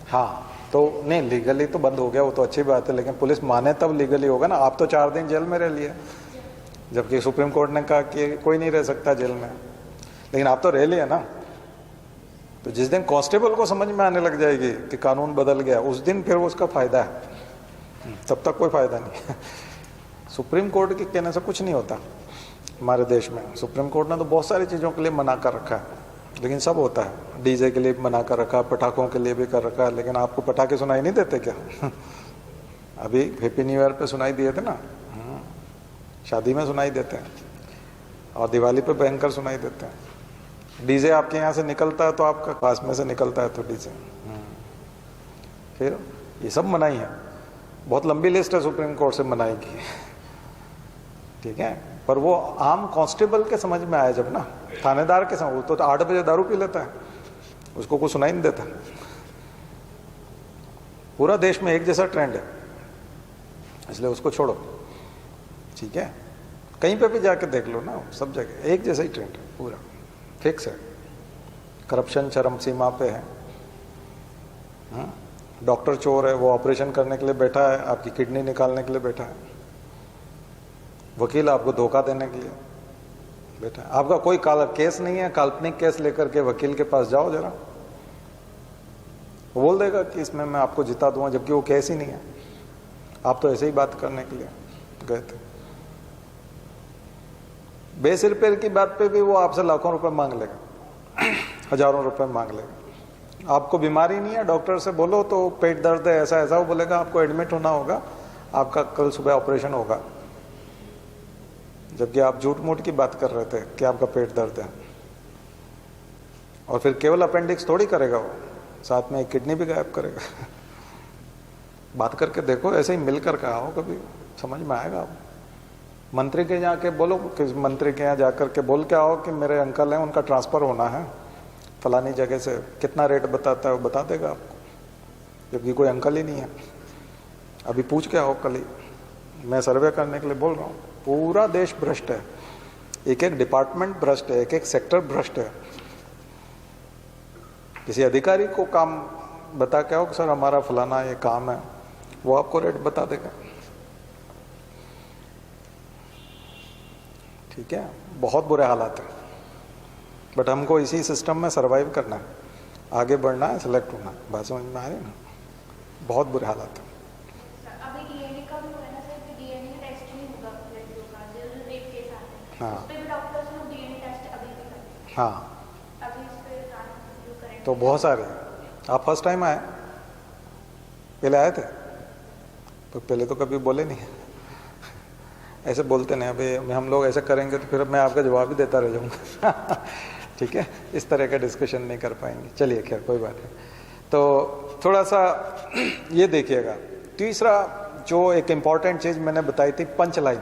हाँ, तो नहीं, लीगली तो बंद हो गया, वो तो अच्छी बात है, लेकिन पुलिस माने तब लीगली होगा ना। आप तो 4 दिन जेल में रह लिए, जबकि सुप्रीम कोर्ट ने कहा कि कोई नहीं रह सकता जेल में, लेकिन आप तो रह लिए ना। तो जिस दिन कांस्टेबल को समझ में आने लग जाएगी कि कानून बदल गया, उस दिन फिर उसका फायदा है, तब तक कोई फायदा नहीं सुप्रीम कोर्ट के कहने से कुछ नहीं होता हमारे देश में। सुप्रीम कोर्ट ने तो बहुत सारी चीज़ों के लिए मना कर रखा है, लेकिन सब होता है। डीजे के लिए मना कर रखा, पटाखों के लिए भी कर रखा है, लेकिन आपको पटाखे सुनाई नहीं देते क्या? अभी हैप्पी न्यू ईयर पे सुनाई दिए थे ना, शादी में सुनाई देते हैं, और दिवाली पे भयंकर सुनाई देते हैं। डीजे आपके यहाँ से निकलता है तो आपका पास में से निकलता है तो डीजे, फिर ये सब मनाही है, बहुत लंबी लिस्ट है सुप्रीम कोर्ट से मनाही की, ठीक है। पर वो आम कांस्टेबल के समझ में आया जब ना, थानेदार के समझ, वो तो 8 बजे दारू पी लेता है, उसको कुछ सुनाई नहीं देता। पूरा देश में एक जैसा ट्रेंड है, इसलिए उसको छोड़ो, ठीक है। कहीं पे भी जाके देख लो ना, सब जगह एक जैसा ही ट्रेंड है, पूरा फिक्स है। करप्शन चरम सीमा पे है। डॉक्टर चोर है, वो ऑपरेशन करने के लिए बैठा है, आपकी किडनी निकालने के लिए बैठा है। वकील आपको धोखा देने के लिए बैठा है। आपका कोई केस नहीं है, काल्पनिक केस लेकर के वकील के पास जाओ जरा, वो बोल देगा कि इसमें मैं आपको जिता दूंगा, जबकि वो केस ही नहीं है, आप तो ऐसे ही बात करने के लिए गए थे। बेसिर पैर की बात पे भी वो आपसे लाखों रुपए मांग लेगा, हजारों रुपए मांग लेगा। आपको बीमारी नहीं है, डॉक्टर से बोलो तो पेट दर्द है ऐसा ऐसा, वो बोलेगा आपको एडमिट होना होगा, आपका कल सुबह ऑपरेशन होगा, जबकि आप झूठ मूठ की बात कर रहे थे कि आपका पेट दर्द है। और फिर केवल अपेंडिक्स थोड़ी करेगा वो, साथ में एक किडनी भी गायब करेगा। बात करके देखो, ऐसे ही मिलकर के आओ, कभी समझ में आएगा। आप मंत्री के जाके बोलो, कि मंत्री के यहाँ जाकर के बोल के आओ कि मेरे अंकल हैं, उनका ट्रांसफ़र होना है फलानी जगह से, कितना रेट बताता है वो बता देगा आपको, जबकि कोई अंकल ही नहीं है। अभी पूछ के आओ कल ही, मैं सर्वे करने के लिए बोल रहा हूँ। पूरा देश भ्रष्ट है, एक एक डिपार्टमेंट भ्रष्ट है, एक एक सेक्टर भ्रष्ट है। किसी अधिकारी को काम बता के आओ कि सर हमारा फलाना ये काम है, वो आपको रेट बता देगा, ठीक है। बहुत बुरे हालात हैं, बट हमको इसी सिस्टम में सरवाइव करना है, आगे बढ़ना है, सेलेक्ट होना है। बात समझ में आ रही है ना? बहुत बुरे हालात हैं। अभी डीएनए का भी हो रहा है ना सर, कि डीएनए टेस्ट नहीं होगा लड़कियों का, जो रेप केस आते हैं, उस पे भी डॉक्टर्स लोग डीएनए टेस्ट अभी भी करते हैं। हाँ, अभी इस पे जो करेंट तो बहुत सारे। आप फर्स्ट टाइम आए, पहले आए थे? तो पहले तो कभी बोले नहीं, ऐसे बोलते नहीं। अभी हम लोग ऐसे करेंगे तो फिर मैं आपका जवाब ही देता रह जाऊँगा। ठीक है, इस तरह का डिस्कशन नहीं कर पाएंगे। चलिए खैर कोई बात नहीं। तो थोड़ा सा ये देखिएगा। तीसरा जो एक इम्पॉर्टेंट चीज़ मैंने बताई थी, पंच लाइन।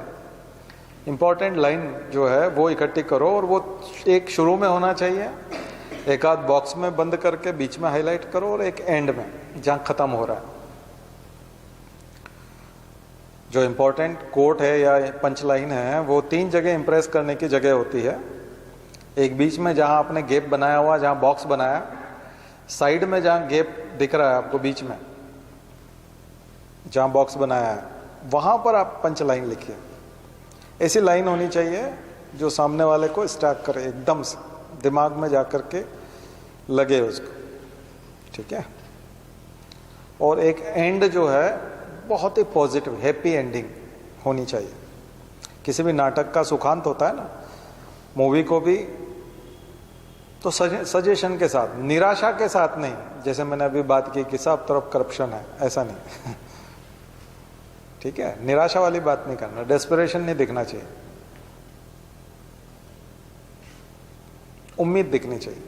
इम्पॉर्टेंट लाइन जो है वो इकट्ठी करो, और वो एक शुरू में होना चाहिए, एक आध बॉक्स में बंद करके बीच में हाईलाइट करो, और एक एंड में जहाँ ख़त्म हो रहा है। जो इम्पोर्टेंट कोट है या पंच लाइन है, वो 3 जगह इंप्रेस करने की जगह होती है। एक बीच में जहां आपने गैप बनाया हुआ, जहां बॉक्स बनाया, साइड में जहां गैप दिख रहा है आपको बीच में, जहां बॉक्स बनाया है, वहां पर आप पंच लाइन लिखिए। ऐसी लाइन होनी चाहिए जो सामने वाले को स्टैक करे, एकदम से दिमाग में जाकर के लगे उसको, ठीक है। और एक एंड जो है बहुत ही पॉजिटिव, हैप्पी एंडिंग होनी चाहिए। किसी भी नाटक का सुखांत होता है ना, मूवी को भी तो सजेशन के साथ, निराशा के साथ नहीं। जैसे मैंने अभी बात की कि सब तरफ करप्शन है, ऐसा नहीं। ठीक है, निराशा वाली बात नहीं करना, डेस्परेशन नहीं दिखना चाहिए, उम्मीद दिखनी चाहिए,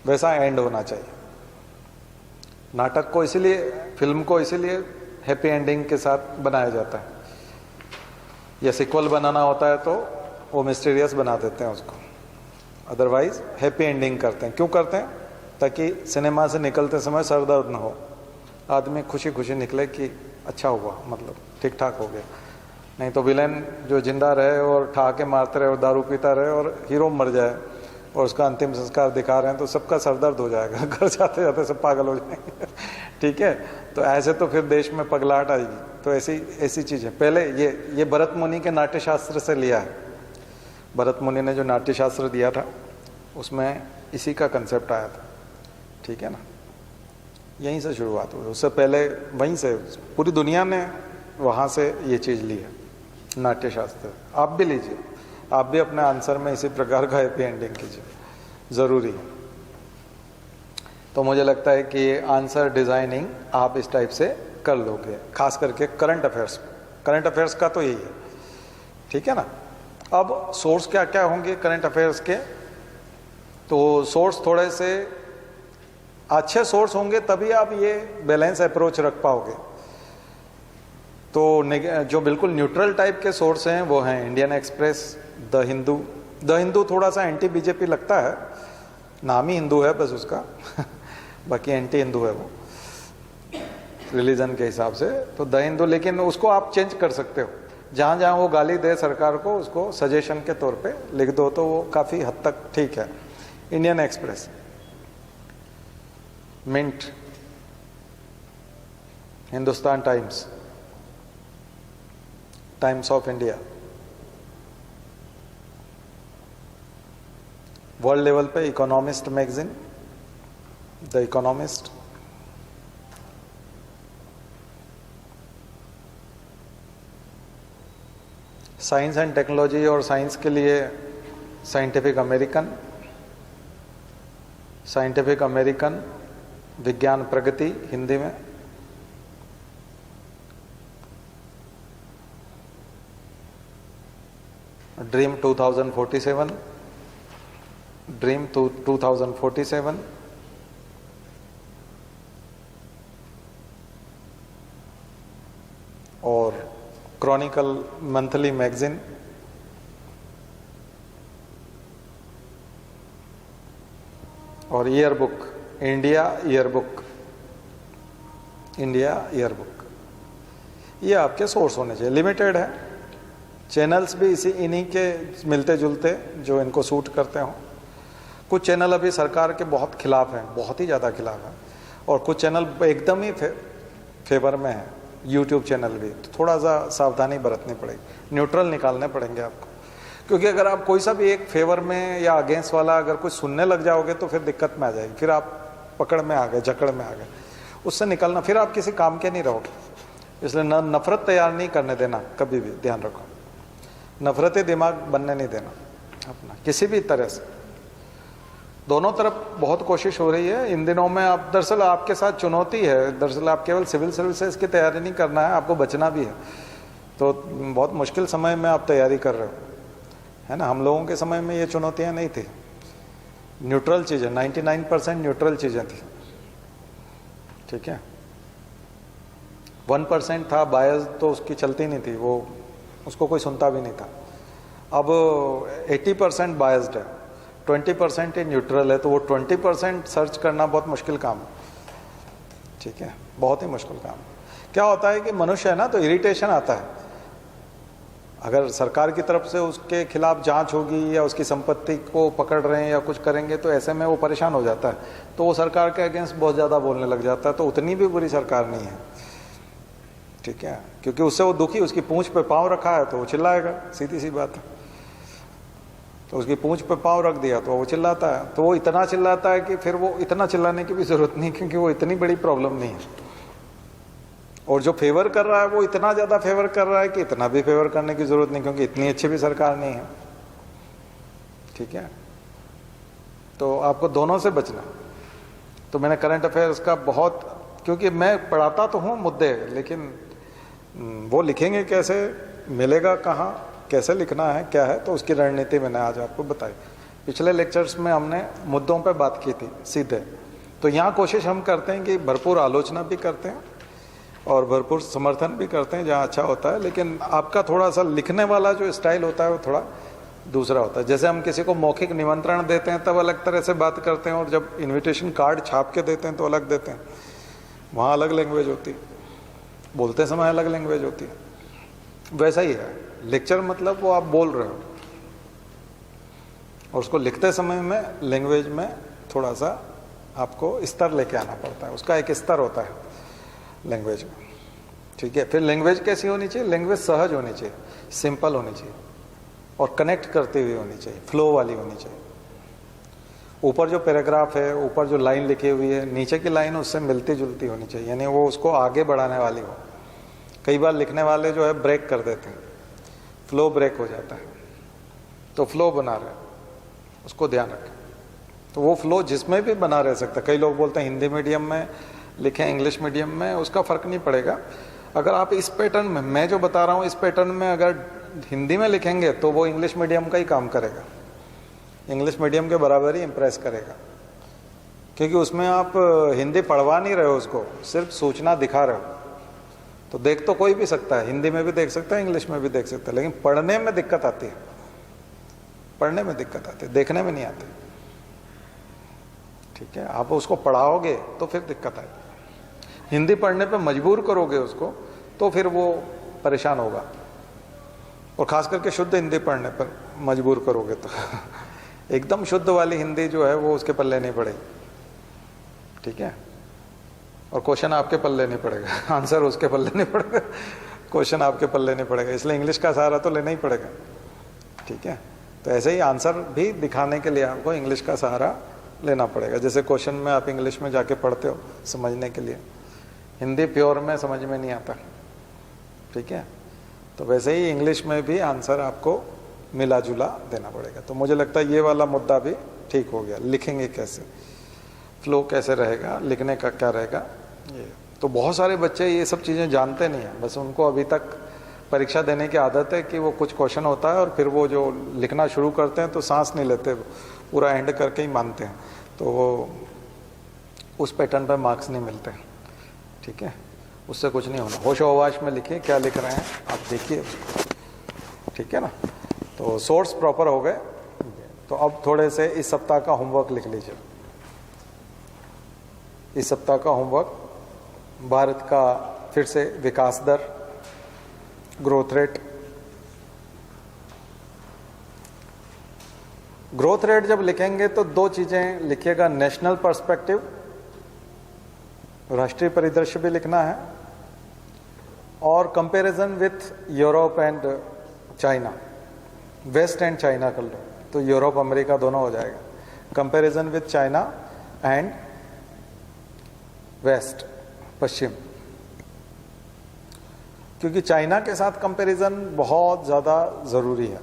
वैसा एंड होना चाहिए। नाटक को इसीलिए, फिल्म को इसीलिए हैप्पी एंडिंग के साथ बनाया जाता है। या सिक्वल बनाना होता है तो वो मिस्टीरियस बना देते हैं उसको, अदरवाइज हैप्पी एंडिंग करते हैं। क्यों करते हैं? ताकि सिनेमा से निकलते समय सर दर्द ना हो, आदमी खुशी खुशी निकले कि अच्छा हुआ, मतलब ठीक ठाक हो गया। नहीं तो विलेन जो जिंदा रहे और ठा के मारते रहे और दारू पीता रहे और हीरो मर जाए और उसका अंतिम संस्कार दिखा रहे हैं, तो सबका सरदर्द हो जाएगा, घर जाते जाते सब पागल हो जाएंगे। ठीक है, तो ऐसे तो फिर देश में पगलाहट आएगी। तो ऐसी चीज़ है। पहले ये भरत मुनि के नाट्यशास्त्र से लिया है। भरत मुनि ने जो नाट्यशास्त्र दिया था उसमें इसी का कंसेप्ट आया था, ठीक है ना। यहीं से शुरुआत हुई, उससे पहले वहीं से पूरी दुनिया ने वहाँ से ये चीज़ ली है, नाट्यशास्त्र। आप भी लीजिए, आप भी अपने आंसर में इसी प्रकार का हैप्पी एंडिंग कीजिए, ज़रूरी है। तो मुझे लगता है कि आंसर डिज़ाइनिंग आप इस टाइप से कर लोगे, खास करके करंट अफेयर्स। करंट अफेयर्स का तो यही है, ठीक है ना। अब सोर्स क्या क्या होंगे करंट अफेयर्स के? तो सोर्स थोड़े से अच्छे सोर्स होंगे तभी आप ये बैलेंस अप्रोच रख पाओगे। तो जो बिल्कुल न्यूट्रल टाइप के सोर्स हैं वो हैं Indian express, the Hindu. The Hindu थोड़ा सा एंटी बीजेपी लगता है, नाम ही हिंदू है बस उसका बाकी एंटी हिंदू है वो रिलीजन के हिसाब से। तो द हिंदू, लेकिन उसको आप चेंज कर सकते हो, जहाँ जहाँ वो गाली दे सरकार को उसको सजेशन के तौर पे लिख दो तो वो काफ़ी हद तक ठीक है। Indian Express, Mint, Hindustan Times, Times of India, world level पे Economist magazine, the Economist, science and technology और साइंस के लिए साइंटिफिक अमेरिकन, साइंटिफिक अमेरिकन, विज्ञान प्रगति हिंदी में, ड्रीम 2047, ड्रीम 2047, और क्रॉनिकल मंथली मैगजीन, और yearbook, India yearbook, India yearbook. ये आपके सोर्स होने चाहिए। लिमिटेड है, चैनल्स भी इन्हीं के मिलते जुलते जो इनको सूट करते हों। कुछ चैनल अभी सरकार के बहुत खिलाफ हैं, बहुत ही ज़्यादा खिलाफ हैं, और कुछ चैनल एकदम ही फेवर में है, यूट्यूब चैनल भी। तो थोड़ा सा सावधानी बरतनी पड़ेगी, न्यूट्रल निकालने पड़ेंगे आपको, क्योंकि अगर आप कोई सा भी एक फेवर में या अगेंस्ट वाला अगर कुछ सुनने लग जाओगे तो फिर दिक्कत में आ जाएगी, फिर आप पकड़ में आ गए, जकड़ में आ गए, उससे निकलना, फिर आप किसी काम के नहीं रहोगे। इसलिए नफरत तैयार नहीं करने देना, कभी भी ध्यान रखो, नफरती दिमाग बनने नहीं देना अपना किसी भी तरह से। दोनों तरफ बहुत कोशिश हो रही है इन दिनों में। आप दरअसल आपके साथ चुनौती है, दरअसल आप केवल सिविल सर्विसेज की तैयारी नहीं करना है, आपको बचना भी है। तो बहुत मुश्किल समय में आप तैयारी कर रहे हो, है ना। हम लोगों के समय में ये चुनौतियां नहीं थी, न्यूट्रल चीज़ें, 99% न्यूट्रल चीज़ें थी, ठीक है। 1% था बायस, तो उसकी चलती नहीं थी, वो उसको कोई सुनता भी नहीं था। अब 80% बायस्ड है, 20% ही न्यूट्रल है, तो वो 20% सर्च करना बहुत मुश्किल काम है, ठीक है, बहुत ही मुश्किल काम है। क्या होता है कि मनुष्य है ना, तो इरिटेशन आता है। अगर सरकार की तरफ से उसके खिलाफ जांच होगी या उसकी संपत्ति को पकड़ रहे हैं या कुछ करेंगे, तो ऐसे में वो परेशान हो जाता है, तो वो सरकार के अगेंस्ट बहुत ज़्यादा बोलने लग जाता है। तो उतनी भी बुरी सरकार नहीं है, ठीक है, क्योंकि उससे वो दुखी, उसकी पूंछ पे पाँव रखा है तो वो चिल्लाएगा, सीधी सी बात है। तो उसकी पूंछ पे पाँव रख दिया तो वो चिल्लाता है, तो वो इतना चिल्लाता है कि फिर वो इतना चिल्लाने की भी ज़रूरत नहीं, क्योंकि वो इतनी बड़ी प्रॉब्लम नहीं है। और जो फेवर कर रहा है वो इतना ज़्यादा फेवर कर रहा है कि इतना भी फेवर करने की ज़रूरत नहीं, क्योंकि इतनी अच्छी भी सरकार नहीं है, ठीक है। तो आपको दोनों से बचना। तो मैंने करंट अफेयर्स का बहुत, क्योंकि मैं पढ़ाता तो हूँ मुद्दे, लेकिन वो लिखेंगे कैसे, मिलेगा कहाँ, कैसे लिखना है, क्या है, तो उसकी रणनीति मैंने आज आपको बताई। पिछले लेक्चर्स में हमने मुद्दों पे बात की थी सीधे। तो यहाँ कोशिश हम करते हैं कि भरपूर आलोचना भी करते हैं और भरपूर समर्थन भी करते हैं जहाँ अच्छा होता है, लेकिन आपका थोड़ा सा लिखने वाला जो स्टाइल होता है वो थोड़ा दूसरा होता है। जैसे हम किसी को मौखिक निमंत्रण देते हैं तब अलग तरह से बात करते हैं, और जब इन्विटेशन कार्ड छाप के देते हैं तो अलग देते हैं, वहाँ अलग लैंग्वेज होती है, बोलते समय अलग लैंग्वेज होती है। वैसा ही है लेक्चर, मतलब वो आप बोल रहे हो और उसको लिखते समय में लैंग्वेज में थोड़ा सा आपको स्तर लेके आना पड़ता है, उसका एक स्तर होता है लैंग्वेज में, ठीक है। फिर लैंग्वेज कैसी होनी चाहिए, लैंग्वेज सहज होनी चाहिए, सिंपल होनी चाहिए और कनेक्ट करती हुई होनी चाहिए, फ्लो वाली होनी चाहिए। ऊपर जो पैराग्राफ है, ऊपर जो लाइन लिखी हुई है, नीचे की लाइन उससे मिलती जुलती होनी चाहिए, यानी वो उसको आगे बढ़ाने वाली हो। कई बार लिखने वाले जो है ब्रेक कर देते हैं, फ्लो ब्रेक हो जाता है, तो फ्लो बना रहे उसको ध्यान रखें। तो वो फ्लो जिसमें भी बना रह सकता है। कई लोग बोलते हैं हिंदी मीडियम में लिखें, इंग्लिश मीडियम में, उसका फ़र्क नहीं पड़ेगा। अगर आप इस पैटर्न में, मैं जो बता रहा हूँ इस पैटर्न में अगर हिंदी में लिखेंगे तो वो इंग्लिश मीडियम का ही काम करेगा, इंग्लिश मीडियम के बराबर ही इम्प्रेस करेगा, क्योंकि उसमें आप हिंदी पढ़वा नहीं रहे हो उसको, सिर्फ सूचना दिखा रहे हो। तो देख तो कोई भी सकता है, हिंदी में भी देख सकता है, इंग्लिश में भी देख सकता है, लेकिन पढ़ने में दिक्कत आती है, पढ़ने में दिक्कत आती है, देखने में नहीं आती। ठीक है, आप उसको पढ़ाओगे तो फिर दिक्कत आएगी। हिंदी पढ़ने पे मजबूर करोगे उसको तो फिर वो परेशान होगा, और खास करके शुद्ध हिंदी पढ़ने पर मजबूर करोगे तो एकदम शुद्ध वाली हिंदी जो है वो उसके पल्ले नहीं पड़ेगी। ठीक है, और क्वेश्चन आपके पल्ले नहीं पड़ेगा, आंसर उसके पल्ले नहीं पड़ेगा, क्वेश्चन आपके पल्ले नहीं पड़ेगा, इसलिए इंग्लिश का सहारा तो लेना ही पड़ेगा। ठीक है, तो ऐसे ही आंसर भी दिखाने के लिए आपको इंग्लिश का सहारा लेना पड़ेगा। जैसे क्वेश्चन में आप इंग्लिश में जाके पढ़ते हो समझने के लिए, हिंदी प्योर में समझ में नहीं आता। ठीक है, तो वैसे ही इंग्लिश में भी आंसर आपको मिला जुला देना पड़ेगा। तो मुझे लगता है ये वाला मुद्दा भी ठीक हो गया। लिखेंगे कैसे, फ्लो कैसे रहेगा, लिखने का क्या रहेगा, ये तो बहुत सारे बच्चे ये सब चीज़ें जानते नहीं हैं। बस उनको अभी तक परीक्षा देने की आदत है कि वो कुछ क्वेश्चन होता है और फिर वो जो लिखना शुरू करते हैं तो सांस नहीं लेते, पूरा एंड करके ही मानते हैं, तो वो उस पैटर्न पर मार्क्स नहीं मिलते। ठीक है, उससे कुछ नहीं होना। होशो हवास में लिखिए क्या लिख रहे हैं, आप देखिए। ठीक है ना, तो सोर्स प्रॉपर हो गए। तो अब थोड़े से इस सप्ताह का होमवर्क लिख लीजिए। इस सप्ताह का होमवर्क, भारत का फिर से विकास दर, ग्रोथ रेट। ग्रोथ रेट जब लिखेंगे तो दो चीजें लिखिएगा, नेशनल पर्सपेक्टिव, राष्ट्रीय परिदृश्य भी लिखना है, और comparison with Europe and China, west and China कर लो तो यूरोप अमेरिका दोनों हो जाएगा। Comparison with China and west, पश्चिम, क्योंकि चाइना के साथ कंपैरिजन बहुत ज़्यादा ज़रूरी है।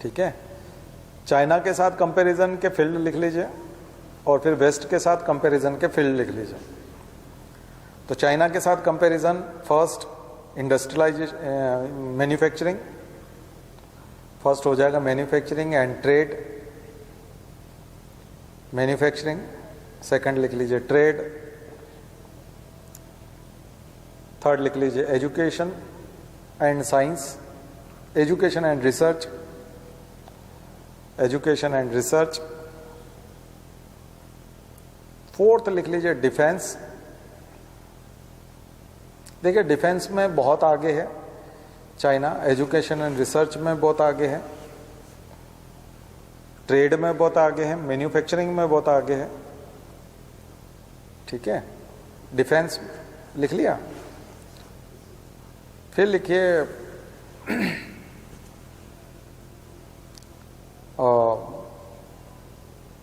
ठीक है, चाइना के साथ कंपैरिजन के फील्ड लिख लीजिए और फिर वेस्ट के साथ कंपैरिजन के फील्ड लिख लीजिए। तो चाइना के साथ comparison, first industrialisation, manufacturing, first हो जाएगा manufacturing and trade. Manufacturing second लिख लीजिए, ट्रेड थर्ड लिख लीजिए, education and science, education and research, education and research. Fourth लिख लीजिए डिफेंस। देखिए डिफेंस में बहुत आगे है चाइना, एजुकेशन एंड रिसर्च में बहुत आगे है, ट्रेड में बहुत आगे है, मैन्युफैक्चरिंग में बहुत आगे है। ठीक है, डिफेंस लिख लिया। फिर लिखिए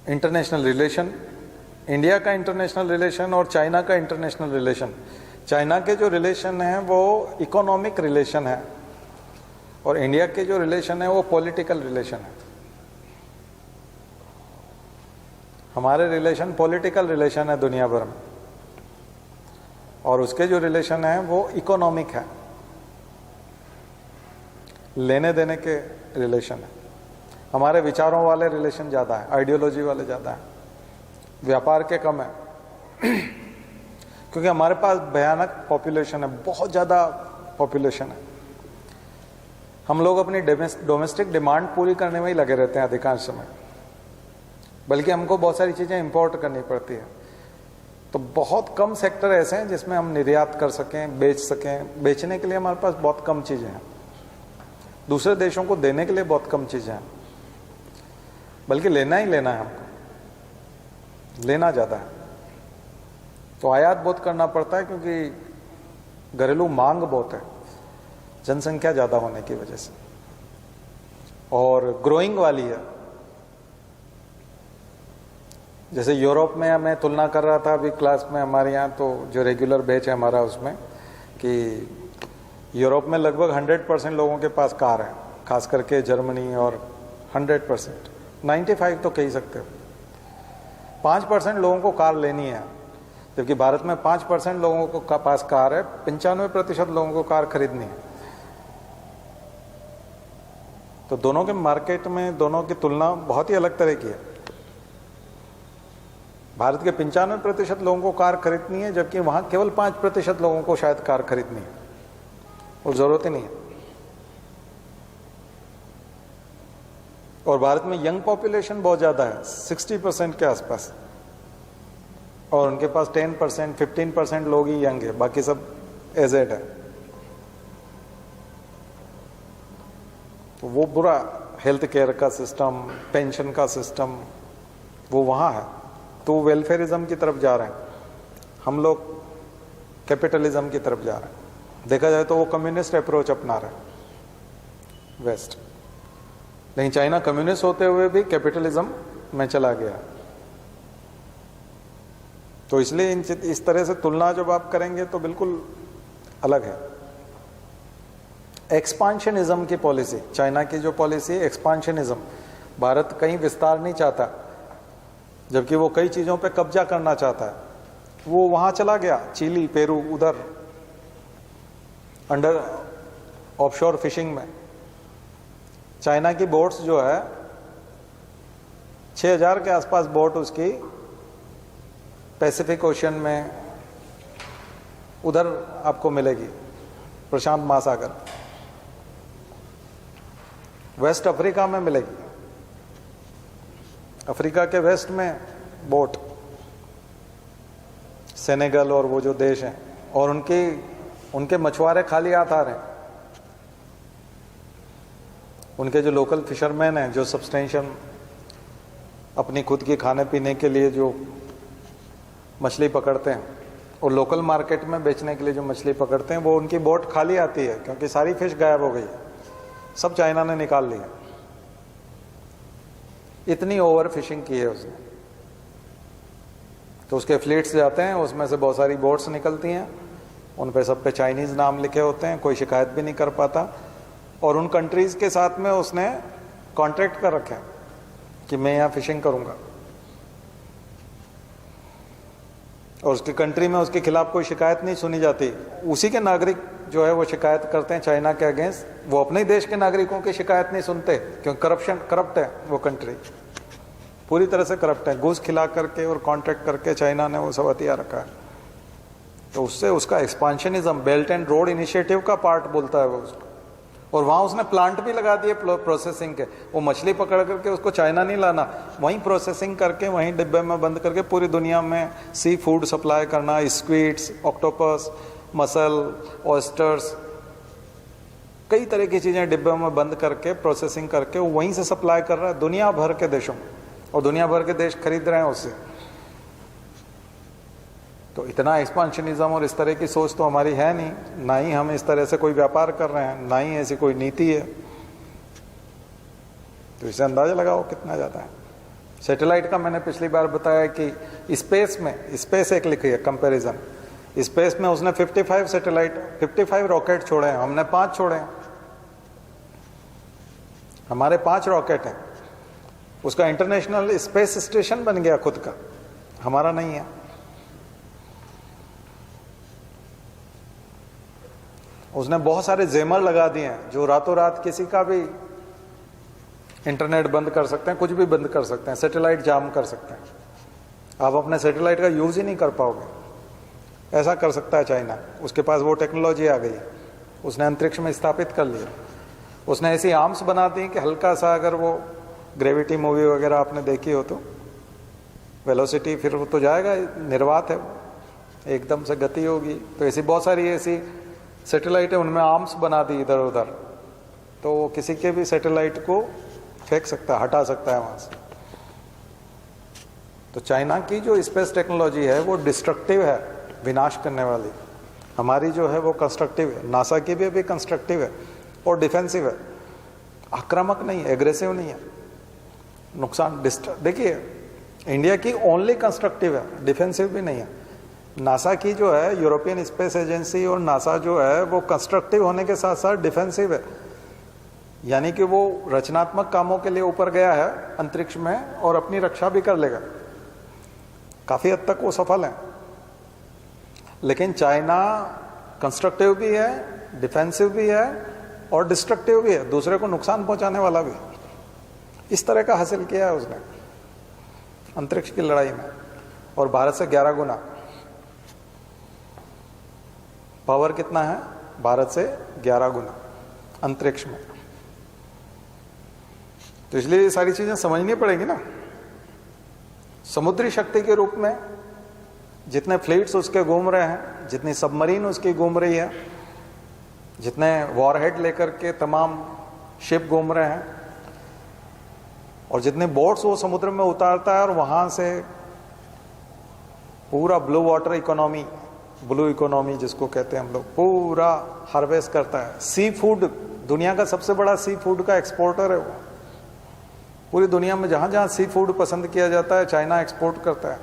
इंटरनेशनल रिलेशन, इंडिया का इंटरनेशनल रिलेशन और चाइना का इंटरनेशनल रिलेशन। चाइना के जो रिलेशन है वो इकोनॉमिक रिलेशन है और इंडिया के जो रिलेशन है वो पॉलिटिकल रिलेशन है। हमारे रिलेशन पॉलिटिकल रिलेशन है दुनिया भर में, और उसके जो रिलेशन है वो इकोनॉमिक है, लेने देने के रिलेशन है। हमारे विचारों वाले रिलेशन ज़्यादा है, आइडियोलॉजी वाले ज़्यादा है, व्यापार के कम है। क्योंकि हमारे पास भयानक पॉपुलेशन है, बहुत ज़्यादा पॉपुलेशन है। हम लोग अपनी डोमेस्टिक डिमांड पूरी करने में ही लगे रहते हैं अधिकांश समय, बल्कि हमको बहुत सारी चीज़ें इंपोर्ट करनी पड़ती है। तो बहुत कम सेक्टर ऐसे हैं जिसमें हम निर्यात कर सकें, बेच सकें। बेचने के लिए हमारे पास बहुत कम चीज़ें हैं, दूसरे देशों को देने के लिए बहुत कम चीज़ें हैं, बल्कि लेना ही लेना है हमको, लेना ज़्यादा है। तो आयात बहुत करना पड़ता है क्योंकि घरेलू मांग बहुत है, जनसंख्या ज़्यादा होने की वजह से, और ग्रोइंग वाली है। जैसे यूरोप में मैं तुलना कर रहा था अभी क्लास में हमारे यहाँ, तो जो रेगुलर बैच है हमारा उसमें, कि यूरोप में लगभग 100% लोगों के पास कार है, खास करके जर्मनी, और 100%, 95 तो कह सकते हो। 5% लोगों को कार लेनी है, जबकि भारत में 5% लोगों को पास कार है, 95% लोगों को कार खरीदनी है। तो दोनों के मार्केट में दोनों की तुलना बहुत ही अलग तरह की है। भारत के 95% लोगों को कार खरीदनी है, जबकि वहां केवल 5% लोगों को शायद कार खरीदनी है, और जरूरत ही नहीं है। और भारत में यंग पॉपुलेशन बहुत ज्यादा है, 60% के आसपास, और उनके पास 10% 15% लोग ही यंग है, बाकी सब एजेड है। तो वो बुरा हेल्थ केयर का सिस्टम, पेंशन का सिस्टम वो वहाँ है, तो वो वेलफेयरिज्म की तरफ जा रहे हैं, हम लोग कैपिटलिज्म की तरफ जा रहे हैं। देखा जाए तो वो कम्युनिस्ट अप्रोच अपना रहे हैं वेस्ट, लेकिन चाइना कम्युनिस्ट होते हुए भी कैपिटलिज्म में चला गया। तो इसलिए इस तरह से तुलना जब आप करेंगे तो बिल्कुल अलग है। एक्सपांशनिज्म की पॉलिसी, चाइना की जो पॉलिसी है एक्सपांशनिज्म, भारत कहीं विस्तार नहीं चाहता, जबकि वो कई चीजों पे कब्जा करना चाहता है। वो वहां चला गया, चिली, पेरू, उधर अंडर ऑफशोर फिशिंग में। चाइना की बोट्स जो है 6000 के आसपास बोट उसकी पैसिफिक ओशन में उधर आपको मिलेगी, प्रशांत महासागर। वेस्ट अफ्रीका में मिलेगी, अफ्रीका के वेस्ट में बोट, सेनेगल और वो जो देश हैं, और उनके मछुआरे खाली हाथ आ रहे हैं। उनके जो लोकल फिशरमैन हैं, जो सब्सटेंशियल अपनी खुद की खाने पीने के लिए जो मछली पकड़ते हैं और लोकल मार्केट में बेचने के लिए जो मछली पकड़ते हैं, वो उनकी बोट खाली आती है, क्योंकि सारी फिश गायब हो गई है, सब चाइना ने निकाल लिया। इतनी ओवर फिशिंग की है उसने। तो उसके फ्लीट्स जाते हैं, उसमें से बहुत सारी बोट्स निकलती हैं, उन पे सब पे चाइनीज नाम लिखे होते हैं, कोई शिकायत भी नहीं कर पाता। और उन कंट्रीज के साथ में उसने कॉन्ट्रैक्ट कर रखे हैं कि मैं यहाँ फिशिंग करूंगा, और उसकी कंट्री में उसके खिलाफ कोई शिकायत नहीं सुनी जाती। उसी के नागरिक जो है वो शिकायत करते हैं चाइना के अगेंस्ट, वो अपने देश के नागरिकों की शिकायत नहीं सुनते, क्योंकि करप्ट है वो कंट्री, पूरी तरह से करप्ट है। घूस खिला करके और कॉन्ट्रैक्ट करके चाइना ने वो सब हथिया रखा है। तो उससे उसका एक्सपांशनिज्म, बेल्ट एंड रोड इनिशिएटिव का पार्ट बोलता है वो उसको। और वहां उसने प्लांट भी लगा दिए प्रोसेसिंग के। वो मछली पकड़ करके उसको चाइना नहीं लाना, वहीं प्रोसेसिंग करके वहीं डिब्बे में बंद करके पूरी दुनिया में सी फूड सप्लाई करना, स्क्विड्स, ऑक्टोपस, मसल, ऑयस्टर्स, कई तरह की चीजें डिब्बे में बंद करके प्रोसेसिंग करके वो वहीं से सप्लाई कर रहा है दुनिया भर के देशों में, और दुनिया भर के देश खरीद रहे हैं उससे। तो इतना एक्सपांशनिज्म और इस तरह की सोच तो हमारी है नहीं, ना ही हम इस तरह से कोई व्यापार कर रहे हैं, ना ही ऐसी कोई नीति है। तो इससे अंदाजा लगाओ कितना ज्यादा है। सैटेलाइट का मैंने पिछली बार बताया कि स्पेस एक लिखी है कंपैरिजन, स्पेस में उसने 55 सैटेलाइट 55 रॉकेट छोड़े हैं, हमने 5 छोड़े हैं। हमारे 5 रॉकेट हैं, उसका इंटरनेशनल स्पेस स्टेशन बन गया खुद का, हमारा नहीं है। उसने बहुत सारे जेमर लगा दिए हैं जो रातों रात किसी का भी इंटरनेट बंद कर सकते हैं, कुछ भी बंद कर सकते हैं, सैटेलाइट जाम कर सकते हैं। आप अपने सैटेलाइट का यूज ही नहीं कर पाओगे। ऐसा कर सकता है चाइना, उसके पास वो टेक्नोलॉजी आ गई, उसने अंतरिक्ष में स्थापित कर लिया। उसने ऐसी आर्म्स बना दी कि हल्का सा अगर वो ग्रेविटी मूवी वगैरह आपने देखी हो तो वेलोसिटी फिर वो तो जाएगा, निर्वात है, एकदम से गति होगी। तो ऐसी बहुत सारी ऐसी सैटेलाइट है, उनमें आर्म्स बना दी इधर उधर, तो वो किसी के भी सैटेलाइट को फेंक सकता है, हटा सकता है वहां से। तो चाइना की जो स्पेस टेक्नोलॉजी है वो डिस्ट्रक्टिव है, विनाश करने वाली। हमारी जो है वो कंस्ट्रक्टिव है, नासा की भी अभी कंस्ट्रक्टिव है और डिफेंसिव है, आक्रामक नहीं है, एग्रेसिव नहीं है, नुकसान देखिए इंडिया की ओनली कंस्ट्रक्टिव है, डिफेंसिव भी नहीं है। नासा की जो है यूरोपियन स्पेस एजेंसी और नासा जो है वो कंस्ट्रक्टिव होने के साथ साथ डिफेंसिव है, यानी कि वो रचनात्मक कामों के लिए ऊपर गया है अंतरिक्ष में और अपनी रक्षा भी कर लेगा, काफी हद तक वो सफल है। लेकिन चाइना कंस्ट्रक्टिव भी है, डिफेंसिव भी है और डिस्ट्रक्टिव भी है, दूसरे को नुकसान पहुंचाने वाला भी। इस तरह का हासिल किया है उसने अंतरिक्ष की लड़ाई में। और भारत से 11 गुना। पावर कितना है? भारत से 11 गुना अंतरिक्ष में। तो इसलिए ये सारी चीजें समझनी पड़ेगी ना। समुद्री शक्ति के रूप में जितने फ्लीट्स उसके घूम रहे हैं, जितनी सबमरीन उसकी घूम रही है, जितने वॉरहेड लेकर के तमाम शिप घूम रहे हैं, और जितने बोट्स वो समुद्र में उतारता है, और वहां से पूरा blue water economy, blue economy जिसको कहते हैं हम लोग, पूरा हार्वेस्ट करता है। सी फूड, दुनिया का सबसे बड़ा सी फूड का एक्सपोर्टर है वो। पूरी दुनिया में जहां जहां सी फूड पसंद किया जाता है, चाइना एक्सपोर्ट करता है,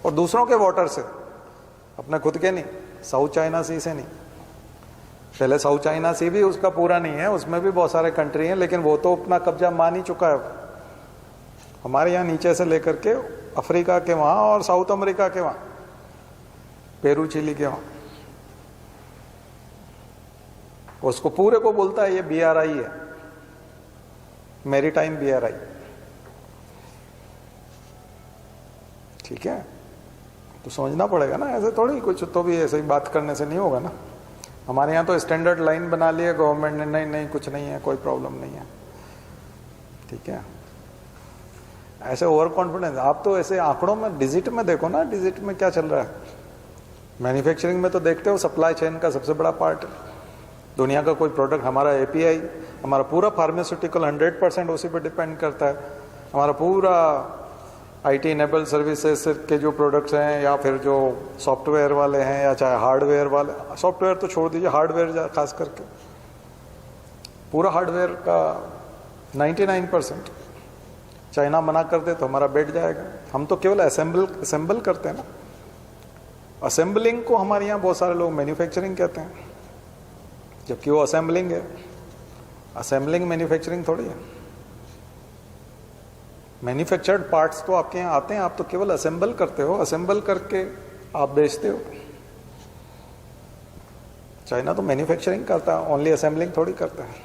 और दूसरों के वाटर से, अपने खुद के नहीं, साउथ चाइना सी से नहीं। पहले साउथ चाइना सी भी उसका पूरा नहीं है, उसमें भी बहुत सारे कंट्री हैं, लेकिन वो तो अपना कब्जा मान ही चुका है। हमारे यहाँ नीचे से लेकर के अफ्रीका के वहां और साउथ अमेरिका के वहां, पेरू चिली के वहां, उसको पूरे को बोलता है ये BRI है, मैरीटाइम BRI। ठीक है, तो समझना पड़ेगा ना, ऐसे थोड़ी कुछ तो भी ऐसे ही बात करने से नहीं होगा ना। हमारे यहाँ तो स्टैंडर्ड लाइन बना ली है गवर्नमेंट ने, नहीं नहीं कुछ नहीं है, कोई प्रॉब्लम नहीं है। ठीक है, ऐसे ओवर कॉन्फिडेंस, आप तो ऐसे आंकड़ों में, डिजिट में देखो ना, डिजिट में क्या चल रहा है। मैन्युफैक्चरिंग में तो देखते हो सप्लाई चेन का सबसे बड़ा पार्ट है। दुनिया का कोई प्रोडक्ट, हमारा API, हमारा पूरा फार्मास्यूटिकल 100% उसी पर डिपेंड करता है। हमारा पूरा IT इनेबल सर्विसेज के जो प्रोडक्ट्स हैं, या फिर जो सॉफ्टवेयर वाले हैं, या चाहे हार्डवेयर वाले, सॉफ्टवेयर तो छोड़ दीजिए, हार्डवेयर खास करके, पूरा हार्डवेयर का 99% चाइना मना कर दे तो हमारा बैठ जाएगा। हम तो केवल असेंबल करते हैं ना। असेंबलिंग को हमारे यहाँ बहुत सारे लोग मैन्युफैक्चरिंग कहते हैं, जबकि वो असेंबलिंग है। असेंबलिंग मैन्युफैक्चरिंग थोड़ी है। मैन्युफैक्चर्ड पार्ट्स तो आपके यहाँ आते हैं, आप तो केवल असेंबल करते हो, असेंबल करके आप बेचते हो। चाइना तो मैन्युफैक्चरिंग करता है, ओनली असेंबलिंग थोड़ी करता है।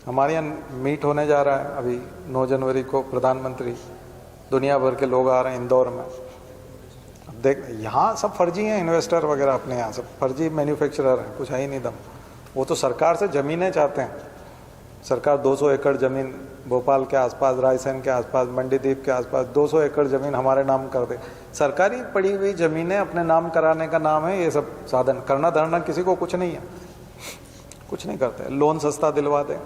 हमारे यहाँ मीट होने जा रहा है अभी 9 जनवरी को, प्रधानमंत्री, दुनिया भर के लोग आ रहे हैं इंदौर में। अब देख, यहाँ सब फर्जी हैं, इन्वेस्टर वगैरह अपने यहाँ सब फर्जी मैन्युफैक्चरर हैं, कुछ है ही नहीं दम। वो तो सरकार से ज़मीनें चाहते हैं। सरकार 200 एकड़ ज़मीन भोपाल के आसपास, रायसेन के आसपास, मंडीदीप के आसपास 200 एकड़ ज़मीन हमारे नाम कर दे। सरकारी पड़ी हुई ज़मीनें अपने नाम कराने का नाम है ये सब साधन। करना धरना किसी को कुछ नहीं है, कुछ नहीं करते। लोन सस्ता दिलवा दें,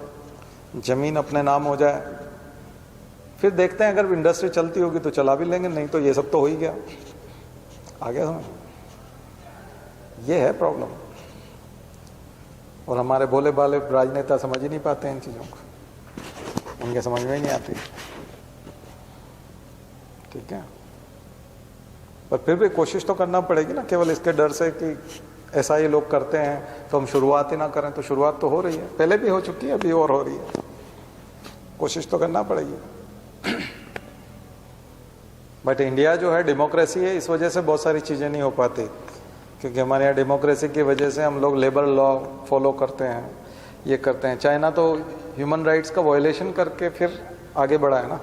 ज़मीन अपने नाम हो जाए, फिर देखते हैं अगर इंडस्ट्री चलती होगी तो चला भी लेंगे, नहीं तो ये सब तो हो ही गया। आ गया समझ? ये है प्रॉब्लम। और हमारे भोले भाले राजनेता समझ ही नहीं पाते हैं इन चीज़ों को, उनके समझ में ही नहीं आती। ठीक है, पर फिर भी कोशिश तो करना पड़ेगी ना। केवल इसके डर से कि ऐसा ही लोग करते हैं तो हम शुरुआत ही ना करें, तो शुरुआत तो हो रही है, पहले भी हो चुकी है, अभी और हो रही है। कोशिश तो करना पड़ेगी। बट इंडिया जो है डेमोक्रेसी है, इस वजह से बहुत सारी चीज़ें नहीं हो पाती, क्योंकि हमारे यहाँ डेमोक्रेसी की वजह से हम लोग लेबर लॉ फॉलो करते हैं, ये करते हैं। चाइना तो ह्यूमन राइट्स का वायलेशन करके फिर आगे बढ़ा है ना,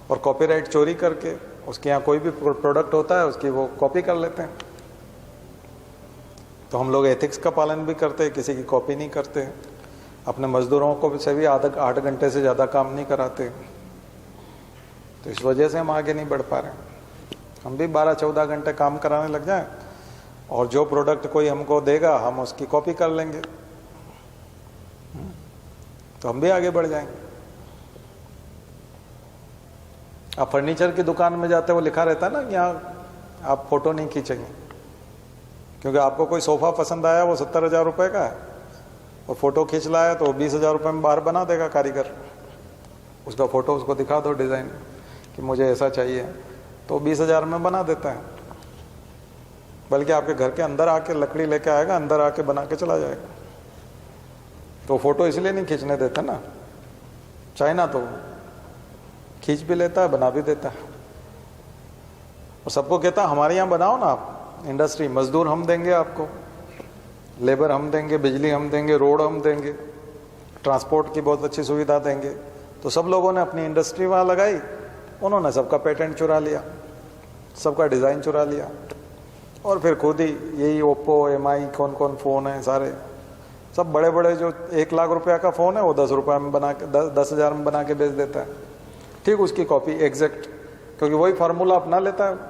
और कॉपीराइट चोरी करके उसके यहाँ कोई भी प्रोडक्ट होता है उसकी वो कॉपी कर लेते हैं। तो हम लोग एथिक्स का पालन भी करते हैं, किसी की कॉपी नहीं करते, अपने मजदूरों को से भी 8 घंटे से ज़्यादा काम नहीं कराते। तो इस वजह से हम आगे नहीं बढ़ पा रहे हैं। हम भी 12-14 घंटे काम कराने लग जाएं, और जो प्रोडक्ट कोई हमको देगा हम उसकी कॉपी कर लेंगे, तो हम भी आगे बढ़ जाएंगे। आप फर्नीचर की दुकान में जाते हो, लिखा रहता है ना यहाँ आप फोटो नहीं खींचेंगे, क्योंकि आपको कोई सोफा पसंद आया, वो 70,000 रुपये का है, और फोटो खींच लाया तो 20,000 रुपये में बाहर बना देगा कारीगर। उसका फोटो उसको दिखा दो डिज़ाइन कि मुझे ऐसा चाहिए, तो 20,000 में बना देता है। बल्कि आपके घर के अंदर आके लकड़ी लेके आएगा, अंदर आके बना के चला जाएगा। तो फोटो इसलिए नहीं खींचने देता ना। चाइना तो खींच भी लेता है, बना भी देता है, और सबको कहता है हमारे यहाँ बनाओ ना आप इंडस्ट्री, मजदूर हम देंगे आपको, लेबर हम देंगे, बिजली हम देंगे, रोड हम देंगे, ट्रांसपोर्ट की बहुत अच्छी सुविधा देंगे। तो सब लोगों ने अपनी इंडस्ट्री वहाँ लगाई, उन्होंने सबका पेटेंट चुरा लिया। सबका डिज़ाइन चुरा लिया और फिर खुद ही यही ओप्पो MI कौन कौन फ़ोन है सारे, सब बड़े बड़े जो 1 लाख रुपया का फ़ोन है वो 10 रुपये में बना के 10,000 में बना के बेच देता है, ठीक उसकी कॉपी एग्जैक्ट, क्योंकि वही फार्मूला अपना लेता है।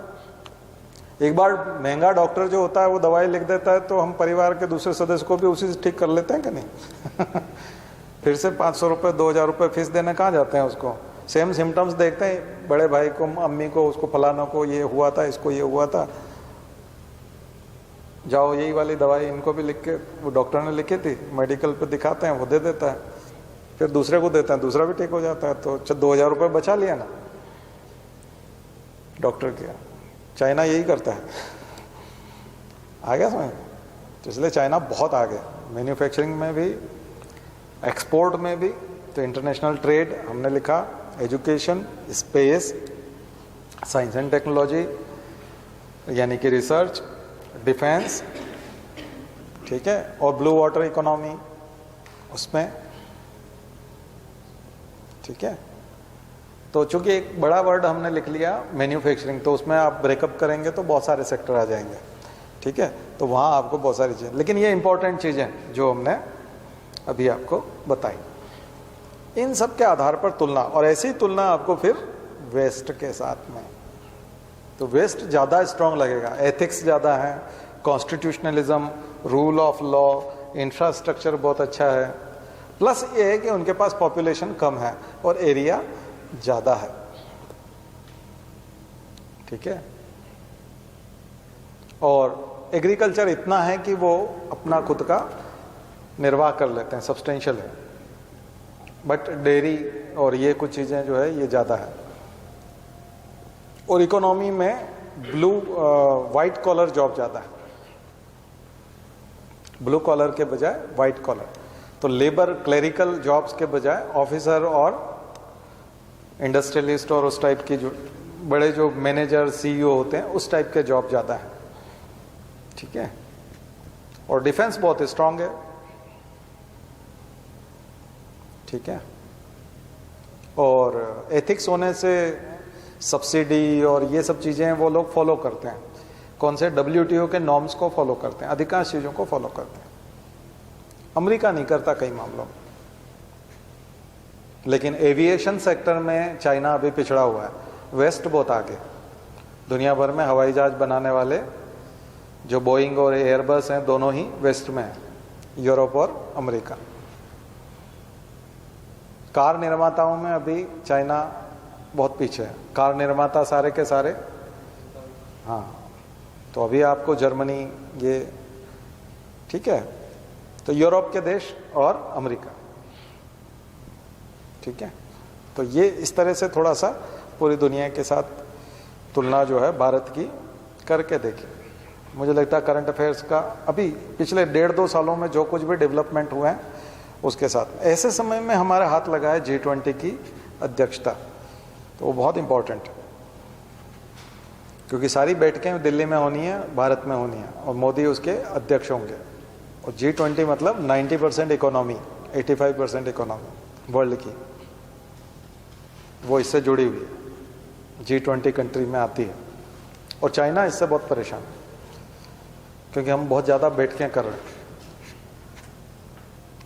एक बार महंगा डॉक्टर जो होता है वो दवाई लिख देता है तो हम परिवार के दूसरे सदस्य को भी उसी से ठीक कर लेते हैं कि नहीं फिर से 500 रुपये 2,000 रुपये फीस देने कहाँ जाते हैं उसको। सेम सिम्टम्स देखते हैं, बड़े भाई को, अम्मी को, उसको फलाना को ये हुआ था, इसको ये हुआ था, जाओ यही वाली दवाई इनको भी लिख के, वो डॉक्टर ने लिखी थी, मेडिकल पे दिखाते हैं, वो दे देता है, फिर दूसरे को देते हैं, दूसरा भी ठीक हो जाता है, तो 2,000 रुपये बचा लिया ना डॉक्टर के। चाइना यही करता है, आ गया समझ। तो इसलिए चाइना बहुत आगे, मैन्युफैक्चरिंग में भी, एक्सपोर्ट में भी। तो इंटरनेशनल ट्रेड हमने लिखा, education, space, science and technology यानी कि रिसर्च, डिफेंस, ठीक है, और ब्लू वाटर इकोनॉमी उसमें, ठीक है। तो चूंकि एक बड़ा वर्ड हमने लिख लिया मैन्युफैक्चरिंग, तो उसमें आप ब्रेकअप करेंगे तो बहुत सारे सेक्टर आ जाएंगे, ठीक है। तो वहाँ आपको बहुत सारी चीज़ें, लेकिन ये इंपॉर्टेंट चीज़ें जो हमने अभी आपको बताई, इन सब के आधार पर तुलना, और ऐसी तुलना आपको फिर वेस्ट के साथ में, तो वेस्ट ज़्यादा स्ट्रांग लगेगा, एथिक्स ज़्यादा है, constitutionalism, rule of law, infrastructure बहुत अच्छा है, प्लस ये है कि उनके पास पॉपुलेशन कम है और एरिया ज़्यादा है, ठीक है। और एग्रीकल्चर इतना है कि वो अपना खुद का निर्वाह कर लेते हैं, सब्सटेंशियल है, बट डेयरी और ये कुछ चीज़ें जो है ये ज़्यादा है। और इकोनॉमी में वाइट कॉलर जॉब ज़्यादा है, ब्लू कॉलर के बजाय वाइट कॉलर। तो लेबर क्लेरिकल जॉब्स के बजाय ऑफिसर और इंडस्ट्रियलिस्ट और उस टाइप की जो बड़े जो मैनेजर CEO होते हैं उस टाइप के जॉब ज़्यादा है, ठीक है। और डिफेंस बहुत स्ट्रांग है, ठीक है। और एथिक्स होने से सब्सिडी और ये सब चीज़ें वो लोग फॉलो करते हैं, कौन से WTO के नॉर्म्स को फॉलो करते हैं, अधिकांश चीज़ों को फॉलो करते हैं। अमेरिका नहीं करता कई मामलों में, लेकिन एविएशन सेक्टर में चाइना अभी पिछड़ा हुआ है, वेस्ट बहुत आगे। दुनिया भर में हवाई जहाज बनाने वाले जो बोइंग और एयरबस हैं दोनों ही वेस्ट में हैं, यूरोप और अमेरिका। कार निर्माताओं में अभी चाइना बहुत पीछे है, कार निर्माता सारे के सारे, हाँ। तो अभी आपको जर्मनी ये, ठीक है, तो यूरोप के देश और अमेरिका, ठीक है। तो ये इस तरह से थोड़ा सा पूरी दुनिया के साथ तुलना जो है भारत की करके देखिए। मुझे लगता है करंट अफेयर्स का अभी पिछले 1.5-2 सालों में जो कुछ भी डेवलपमेंट हुए हैं उसके साथ, ऐसे समय में हमारे हाथ लगा है G20 की अध्यक्षता, तो वो बहुत इम्पोर्टेंट है, क्योंकि सारी बैठकें दिल्ली में होनी है, भारत में होनी है, और मोदी उसके अध्यक्ष होंगे। और G20 मतलब 90% इकोनॉमी, 85% इकोनॉमी वर्ल्ड की, वो इससे जुड़ी हुई है, G20 कंट्री में आती है। और चाइना इससे बहुत परेशान है, क्योंकि हम बहुत ज़्यादा बैठकें कर रहे हैं,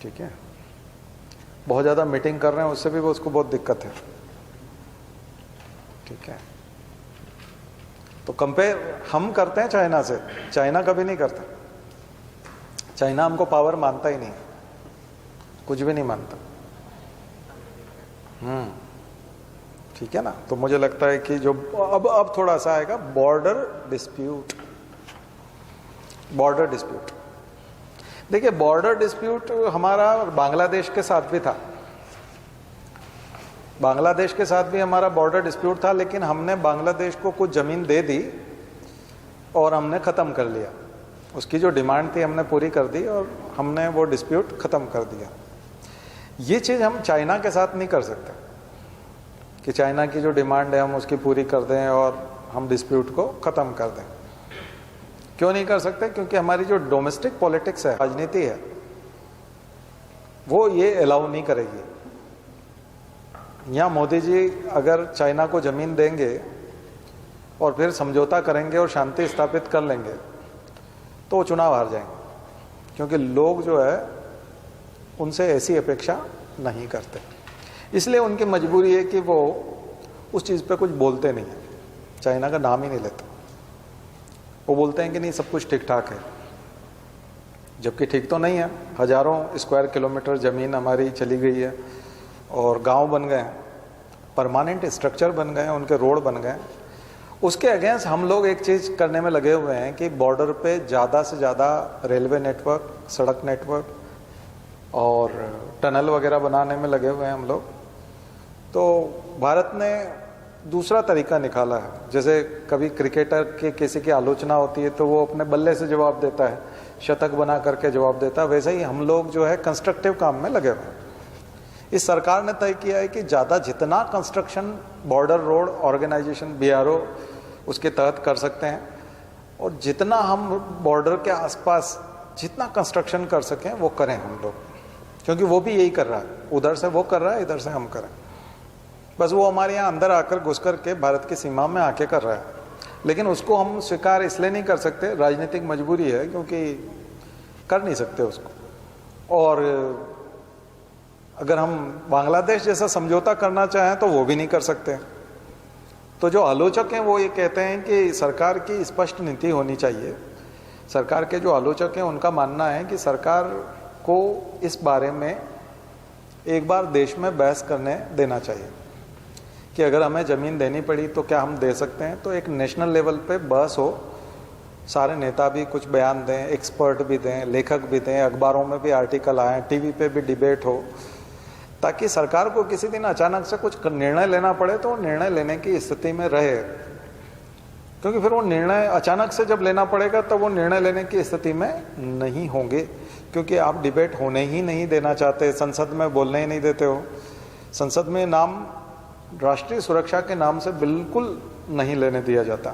ठीक है, बहुत ज़्यादा मीटिंग कर रहे हैं, उससे भी वो उसको बहुत दिक्कत है, ठीक है। तो कंपेयर हम करते हैं चाइना से, चाइना कभी नहीं करता। चाइना हमको पावर मानता ही नहीं, कुछ भी नहीं मानता, ठीक है ना। तो मुझे लगता है कि जो अब थोड़ा सा आएगा बॉर्डर डिस्प्यूट। बॉर्डर डिस्प्यूट, देखिए बॉर्डर डिस्प्यूट हमारा बांग्लादेश के साथ भी था, बांग्लादेश के साथ भी हमारा बॉर्डर डिस्प्यूट था, लेकिन हमने बांग्लादेश को कुछ ज़मीन दे दी और हमने ख़त्म कर लिया, उसकी जो डिमांड थी हमने पूरी कर दी और हमने वो डिस्प्यूट ख़त्म कर दिया। ये चीज़ हम चाइना के साथ नहीं कर सकते कि चाइना की जो डिमांड है हम उसकी पूरी कर दें और हम डिस्प्यूट को ख़त्म कर दें। क्यों नहीं कर सकते? क्योंकि हमारी जो डोमेस्टिक पॉलिटिक्स है, राजनीति है, वो ये अलाउ नहीं करेगी। यहाँ मोदी जी अगर चाइना को ज़मीन देंगे और फिर समझौता करेंगे और शांति स्थापित कर लेंगे तो वो चुनाव हार जाएंगे, क्योंकि लोग जो है उनसे ऐसी अपेक्षा नहीं करते। इसलिए उनकी मजबूरी है कि वो उस चीज़ पे कुछ बोलते नहीं हैं, चाइना का नाम ही नहीं लेते। वो बोलते हैं कि नहीं सब कुछ ठीक ठाक है, जबकि ठीक तो नहीं है। हजारों स्क्वायर किलोमीटर ज़मीन हमारी चली गई है और गांव बन गए हैं, परमानेंट स्ट्रक्चर बन गए हैं, उनके रोड बन गए हैं। उसके अगेंस्ट हम लोग एक चीज़ करने में लगे हुए हैं कि बॉर्डर पे ज़्यादा से ज़्यादा रेलवे नेटवर्क, सड़क नेटवर्क और टनल वगैरह बनाने में लगे हुए हैं हम लोग। तो भारत ने दूसरा तरीका निकाला है। जैसे कभी क्रिकेटर के किसी की आलोचना होती है तो वो अपने बल्ले से जवाब देता है, शतक बना करके जवाब देता है, वैसे ही हम लोग जो है कंस्ट्रक्टिव काम में लगे हुए हैं। इस सरकार ने तय किया है कि ज़्यादा जितना construction border road organisation BRO उसके तहत कर सकते हैं, और जितना हम बॉर्डर के आसपास जितना कंस्ट्रक्शन कर सकें वो करें हम लोग, क्योंकि वो भी यही कर रहा है। उधर से वो कर रहा है, इधर से हम करें। बस वो हमारे यहाँ अंदर आकर घुस कर के भारत की सीमा में आके कर रहा है, लेकिन उसको हम स्वीकार इसलिए नहीं कर सकते, राजनीतिक मजबूरी है, क्योंकि कर नहीं सकते उसको। और अगर हम बांग्लादेश जैसा समझौता करना चाहें तो वो भी नहीं कर सकते। तो जो आलोचक हैं वो ये कहते हैं कि सरकार की स्पष्ट नीति होनी चाहिए। सरकार के जो आलोचक हैं उनका मानना है कि सरकार को इस बारे में एक बार देश में बहस करने देना चाहिए कि अगर हमें ज़मीन देनी पड़ी तो क्या हम दे सकते हैं। तो एक नेशनल लेवल पे बहस हो, सारे नेता भी कुछ बयान दें, एक्सपर्ट भी दें, लेखक भी दें, अखबारों में भी आर्टिकल आए, टीवी पे भी डिबेट हो, ताकि सरकार को किसी दिन अचानक से कुछ निर्णय लेना पड़े तो निर्णय लेने की स्थिति में रहे। क्योंकि फिर वो निर्णय अचानक से जब लेना पड़ेगा तो वो निर्णय लेने की स्थिति में नहीं होंगे, क्योंकि आप डिबेट होने ही नहीं देना चाहते, संसद में बोलने ही नहीं देते हो। संसद में नाम राष्ट्रीय सुरक्षा के नाम से बिल्कुल नहीं लेने दिया जाता।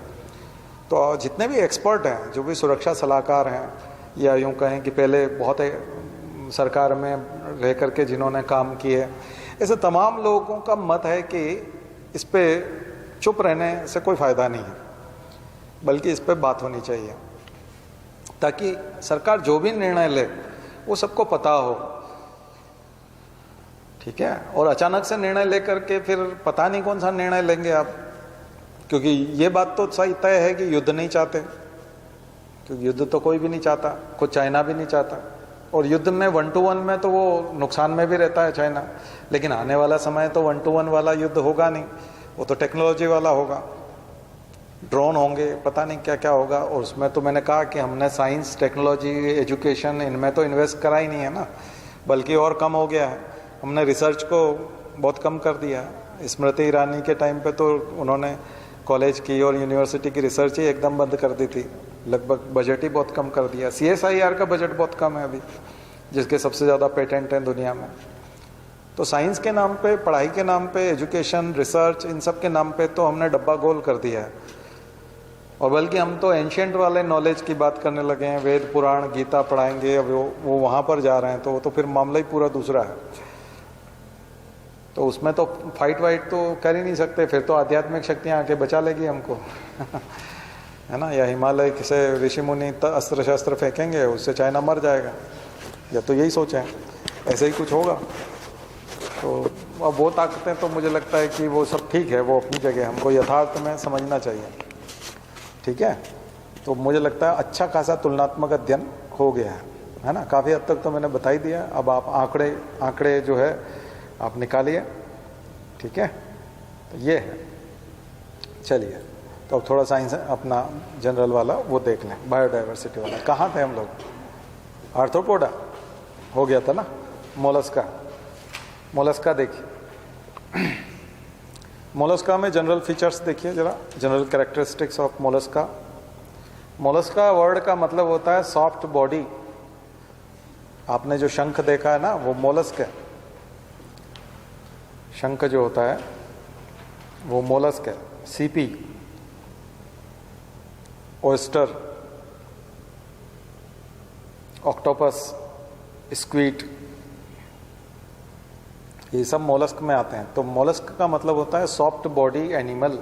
तो जितने भी एक्सपर्ट हैं, जो भी सुरक्षा सलाहकार हैं, या यूँ कहें कि पहले बहुत सरकार में रह करके जिन्होंने काम किए, ऐसे तमाम लोगों का मत है कि इस पे चुप रहने से कोई फ़ायदा नहीं है, बल्कि इस पे बात होनी चाहिए, ताकि सरकार जो भी निर्णय ले वो सबको पता हो। ठीक है। और अचानक से निर्णय लेकर के फिर पता नहीं कौन सा निर्णय लेंगे आप, क्योंकि ये बात तो सही तय है कि युद्ध नहीं चाहते, क्योंकि युद्ध तो कोई भी नहीं चाहता, खुद चाइना भी नहीं चाहता। और युद्ध में 1 to 1 में तो वो नुकसान में भी रहता है चाइना, लेकिन आने वाला समय तो 1 to 1 वाला युद्ध होगा नहीं, वो तो टेक्नोलॉजी वाला होगा, ड्रोन होंगे, पता नहीं क्या क्या होगा। और उसमें तो मैंने कहा कि हमने साइंस, टेक्नोलॉजी, एजुकेशन, इनमें तो इन्वेस्ट करा ही नहीं है ना, बल्कि और कम हो गया है। हमने रिसर्च को बहुत कम कर दिया है। स्मृति ईरानी के टाइम पे तो उन्होंने कॉलेज की और यूनिवर्सिटी की रिसर्च ही एकदम बंद कर दी थी, लगभग बजट ही बहुत कम कर दिया। CSIR का बजट बहुत कम है अभी, जिसके सबसे ज़्यादा पेटेंट हैं दुनिया में। तो साइंस के नाम पे, पढ़ाई के नाम पे, एजुकेशन, रिसर्च, इन सब के नाम पे तो हमने डब्बा गोल कर दिया है। और बल्कि हम तो एंशियंट वाले नॉलेज की बात करने लगे हैं, वेद पुराण गीता पढ़ाएंगे, अब वो वहाँ पर जा रहे हैं, तो वो तो फिर मामला ही पूरा दूसरा है। तो उसमें तो फाइट वाइट तो कर ही नहीं सकते, फिर तो आध्यात्मिक शक्तियाँ आके बचा लेगी हमको है ना। या हिमालय से ऋषि मुनि अस्त्र शस्त्र फेंकेंगे, उससे चाइना मर जाएगा, या तो यही सोचें, ऐसे ही कुछ होगा। तो अब वो ताकतें तो मुझे लगता है कि वो सब ठीक है, वो अपनी जगह, हमको यथार्थ में समझना चाहिए। ठीक है। तो मुझे लगता है अच्छा खासा तुलनात्मक अध्ययन हो गया है ना। काफ़ी हद तक तो मैंने बता ही दिया, अब आप आंकड़े जो है आप निकालिए। ठीक है। तो ये है। चलिए, तो अब थोड़ा साइंस अपना जनरल वाला वो देख लें, बायोडाइवर्सिटी वाला। कहाँ थे हम लोग? आर्थ्रोपोडा हो गया था ना। मोलस्का देखिए। मोलस्का में जनरल फीचर्स देखिए जरा, general characteristics of Mollusca. Mollusca word का मतलब होता है सॉफ्ट बॉडी। आपने जो शंख देखा है ना, वो मोलस्क है। शंख जो होता है वो मोलस्क है। सीपी, ओयस्टर, ऑक्टोपस, स्क्वीड, ये सब मोलस्क में आते हैं। तो मोलस्क का मतलब होता है सॉफ्ट बॉडी एनिमल।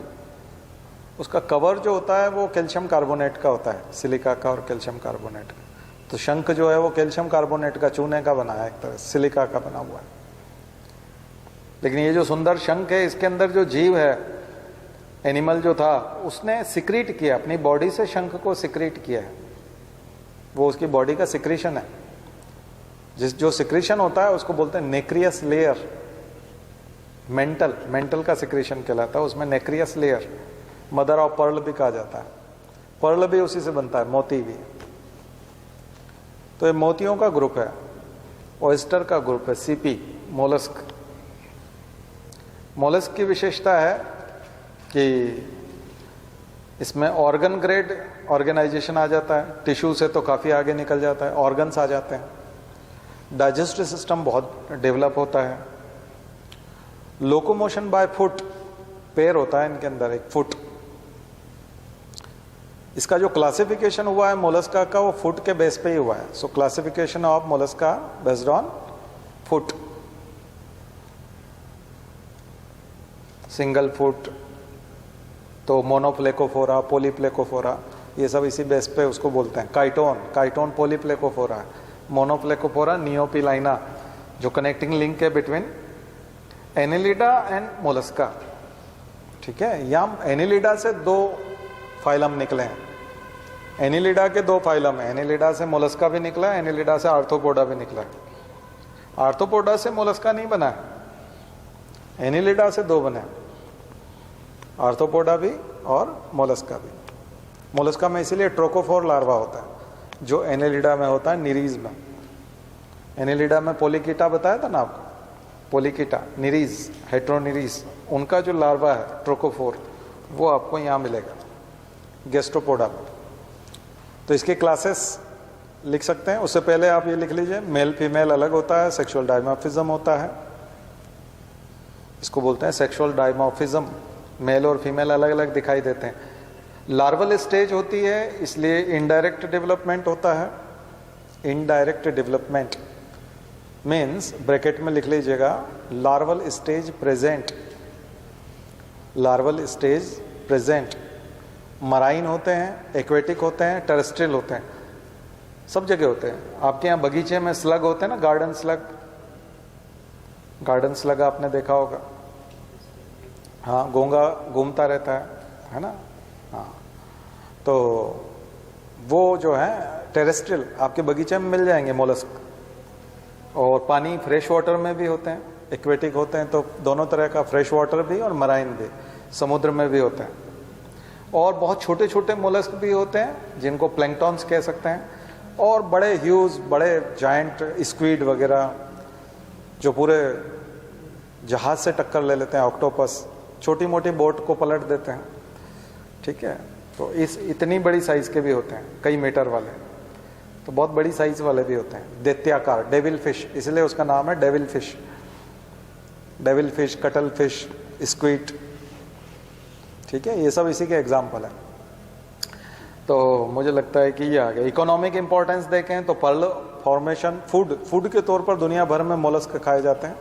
उसका कवर जो होता है वो कैल्शियम कार्बोनेट का होता है, सिलिका का और कैल्शियम कार्बोनेट का। तो शंख जो है वो कैल्शियम कार्बोनेट का, चूने का बना है, एक तरह सिलिका का बना हुआ है। लेकिन ये जो सुंदर शंख है, इसके अंदर जो जीव है, एनिमल जो था, उसने सिक्रीट किया, अपनी बॉडी से शंख को सिक्रीट किया है। वो उसकी बॉडी का सिक्रीशन है। जो सिक्रीशन होता है उसको बोलते हैं नेक्रियस लेयर। मेंटल का सिक्रीशन कहलाता है, उसमें nacreous layer, mother of pearl भी कहा जाता है। पर्ल भी उसी से बनता है, मोती भी। तो ये मोतियों का ग्रुप है, ऑयस्टर का ग्रुप है, सीपी, मोलस्क। मोलस्क की विशेषता है कि इसमें ऑर्गन ग्रेड ऑर्गेनाइजेशन आ जाता है, टिश्यू से तो काफ़ी आगे निकल जाता है, ऑर्गन्स आ जाते हैं, डाइजेस्टिव सिस्टम बहुत डेवलप होता है, लोकोमोशन बाय फुट, पैर होता है इनके अंदर, एक फुट। इसका जो क्लासिफिकेशन हुआ है मोलस्का का, वो फुट के बेस पे ही हुआ है। सो classification of Mollusca based on foot, single foot, तो मोनोप्लेकोफोरा, पॉलीप्लेकोफोरा, ये सब इसी बेस पे उसको बोलते हैं। काइटोन पॉलीप्लेकोफोरा है, मोनोप्लेकोफोरा नियोपिलाइना, जो कनेक्टिंग लिंक है बिटवीन एनिलिडा एंड मोलस्का। ठीक है, यहाँ एनिलिडा से 2 फाइलम निकले हैं। एनिलिडा के 2 फाइलम है, एनिलिडा से मोलस्का भी निकला है, एनिलिडा से आर्थ्रोपोडा भी निकला है। आर्थ्रोपोडा से मोलस्का नहीं बना है, एनिलिडा से 2 बने, आर्थ्रोपोडा भी और मोलस्का भी। मोलस्का में इसीलिए ट्रोकोफोर लार्वा होता है, जो एनिलिडा में होता है, निरीज में। एनिलिडा में पोलिकीटा बताया था ना आपको, पोलिकीटा, निरीज, हेट्रोनिरीज, उनका जो लार्वा है ट्रोकोफोर, वो आपको यहाँ मिलेगा गैस्ट्रोपोडा में। तो इसके क्लासेस लिख सकते हैं। उससे पहले आप ये लिख लीजिए, मेल फीमेल अलग होता है, सेक्सुअल डायमॉर्फिज्म होता है, इसको बोलते हैं सेक्सुअल डायमॉर्फिज्म। मेल और फीमेल अलग अलग दिखाई देते हैं। लार्वल स्टेज होती है, इसलिए इनडायरेक्ट डेवलपमेंट होता है। इनडायरेक्ट डेवलपमेंट मीन्स, ब्रैकेट में लिख लीजिएगा, larval stage present, larval stage present. Marine होते हैं, एक्वेटिक होते हैं, टेरेस्ट्रियल होते हैं, सब जगह होते हैं। आपके यहाँ बगीचे में स्लग होते हैं ना, गार्डन स्लग, गार्डन स्लग आपने देखा होगा। हाँ, घोंगा घूमता रहता है ना। हाँ, तो वो जो है टेरेस्ट्रियल आपके बगीचे में मिल जाएंगे मोलस्क। और पानी फ्रेश वाटर में भी होते हैं, एक्वेटिक होते हैं, तो दोनों तरह का, फ्रेश वाटर भी और मराइन भी, समुद्र में भी होते हैं। और बहुत छोटे छोटे मोलस्क भी होते हैं जिनको प्लैंक्टॉन्स कह सकते हैं, और बड़े ह्यूज, बड़े जायंट स्क्वीड वगैरह जो पूरे जहाज से टक्कर ले लेते हैं, ऑक्टोपस, छोटी मोटी बोट को पलट देते हैं। ठीक है, तो इस इतनी बड़ी साइज के भी होते हैं, कई मीटर वाले, तो बहुत बड़ी साइज वाले भी होते हैं। दैत्याकार, डेविल फिश, इसलिए उसका नाम है devil fish. Devil fish, cuttle fish, squid, ठीक है, ये सब इसी के एग्जाम्पल है। तो मुझे लगता है कि ये आ गया। इकोनॉमिक इंपॉर्टेंस देखें तो पर्ल फॉर्मेशन, फूड के तौर पर दुनिया भर में मोलस्क खाए जाते हैं।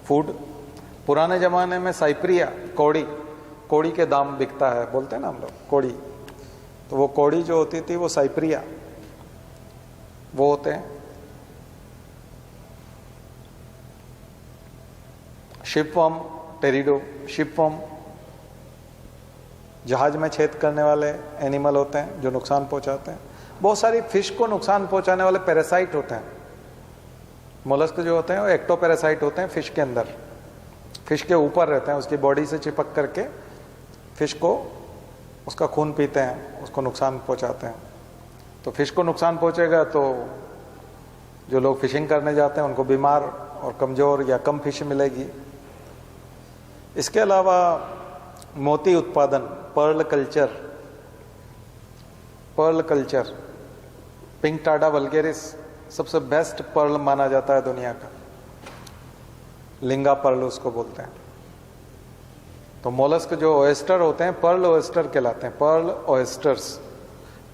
फूड, पुराने जमाने में साइप्रिया, कौड़ी के दाम बिकता है, बोलते हैं ना हम लोग, कौड़ी, तो वो कौड़ी जो होती थी वो साइप्रिया, वो होते हैं। शिपवर्म, टेरिडो, शिपवर्म जहाज में छेद करने वाले एनिमल होते हैं जो नुकसान पहुंचाते हैं। बहुत सारी फिश को नुकसान पहुंचाने वाले पैरासाइट होते हैं। मोलस्क जो होते हैं वो एक्टोपैरासाइट होते हैं, फिश के अंदर, फिश के ऊपर रहते हैं, उसकी बॉडी से चिपक करके फिश को, उसका खून पीते हैं, उसको नुकसान पहुंचाते हैं। तो फिश को नुकसान पहुंचेगा तो जो लोग फिशिंग करने जाते हैं उनको बीमार और कमज़ोर या कम फिश मिलेगी। इसके अलावा मोती उत्पादन, pearl culture, pinctada vulgaris सबसे बेस्ट पर्ल माना जाता है दुनिया का, लिंगा पर्ल उसको बोलते हैं। तो मोलस्क जो ऑयस्टर होते हैं, पर्ल ऑयस्टर कहलाते हैं, पर्ल ऑयस्टर्स।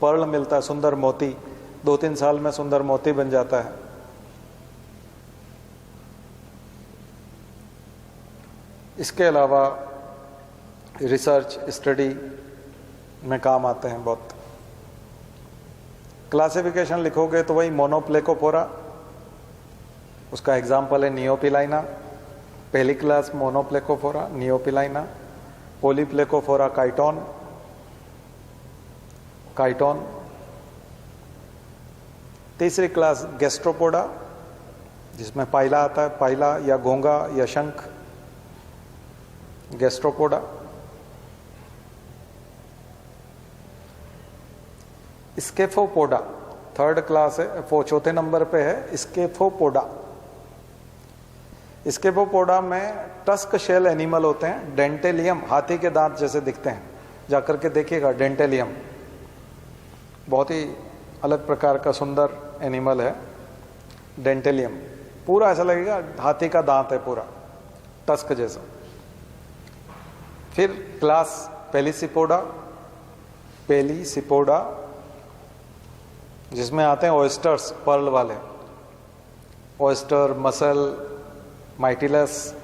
पर्ल मिलता है, सुंदर मोती, 2-3 साल में सुंदर मोती बन जाता है। इसके अलावा रिसर्च, स्टडी, में काम आते हैं बहुत। क्लासिफिकेशन लिखोगे तो वही मोनोप्लेकोफोरा, उसका एग्जाम्पल है नियोपिलाइना, पहली क्लास मोनोप्लेकोफोरा नियोपिलाइना, पॉलीप्लेकोफोरा काइटोन, काइटोन। तीसरी क्लास गैस्ट्रोपोडा, जिसमें पाइला आता है, पाइला या घोंगा या शंख, गैस्ट्रोपोडा। स्केफोपोडा थर्ड क्लास है, वो चौथे नंबर पे है स्केफोपोडा। स्केफोपोडा में टस्क शेल एनिमल होते हैं, डेंटेलियम हाथी के दांत जैसे दिखते हैं, जाकर के देखिएगा डेंटेलियम, बहुत ही अलग प्रकार का सुंदर एनिमल है डेंटेलियम, पूरा ऐसा लगेगा हाथी का दांत है पूरा टस्क जैसा। फिर क्लास पेलिसिपोडा, पेलिसिपोडा जिसमें आते हैं ऑयस्टर्स, पर्ल वाले oyster, mussel, Mytilus.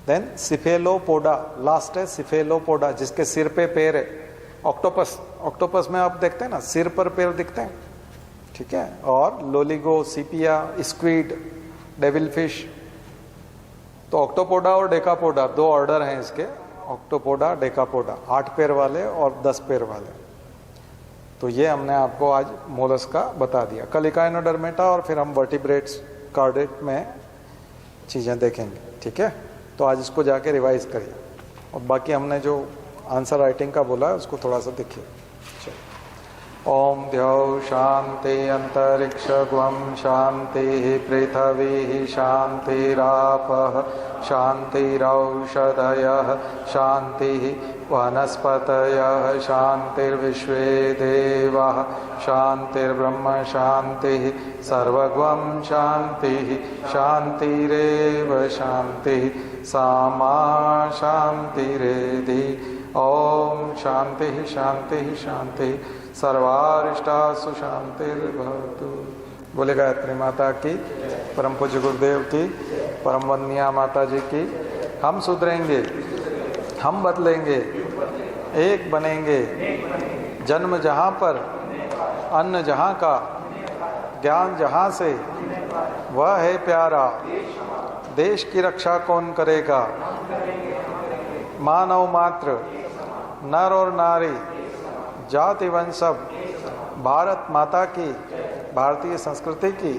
Then Cephalopoda, last है सिफेलोपोडा, जिसके सिर पे पैर है। ऑक्टोपस, ऑक्टोपस में आप देखते हैं ना सिर पर पैर दिखते हैं, ठीक है। और लोलिगो, सीपिया, स्क्वीड, डेविल फिश। तो ऑक्टोपोडा और डेकापोडा दो ऑर्डर हैं इसके, ऑक्टोपोडा, डेकापोडा, 8 पैर वाले और 10 पैर वाले। तो ये हमने आपको आज मोलस्क का बता दिया। कल इकाइनोडर्मेटा और फिर हम वर्टिब्रेट्स, कार्डेट में चीज़ें देखेंगे, ठीक है। तो आज इसको जाके रिवाइज करिए, और बाकी हमने जो आंसर राइटिंग का बोला है उसको थोड़ा सा देखिए। ओम द्यौ शांति अंतरिक्षगुम शांति पृथ्वी शांतिरापः शांतिरौषधयः शांति वनस्पतयः शांतिर्विश्वे देवाः शांतिर्ब्रह्म शांतिः सर्वगं शांतिः शांतिरेव शांतिः सामा शांतिरेधि। ओम शांति शांति शांति सर्वारिष्टासु शांतिर्भवतु। बोले गायत्री माता की, परम पूज्य गुरुदेव की, परम वंदनीय माता जी की। हम सुधरेंगे, हम बदलेंगे, एक बनेंगे। जन्म जहाँ पर, अन्न जहाँ का, ज्ञान जहाँ से, वह है प्यारा। देश की रक्षा कौन करेगा? मानव मात्र, नर और नारी, जाति वंश सब, भारत माता की, भारतीय संस्कृति की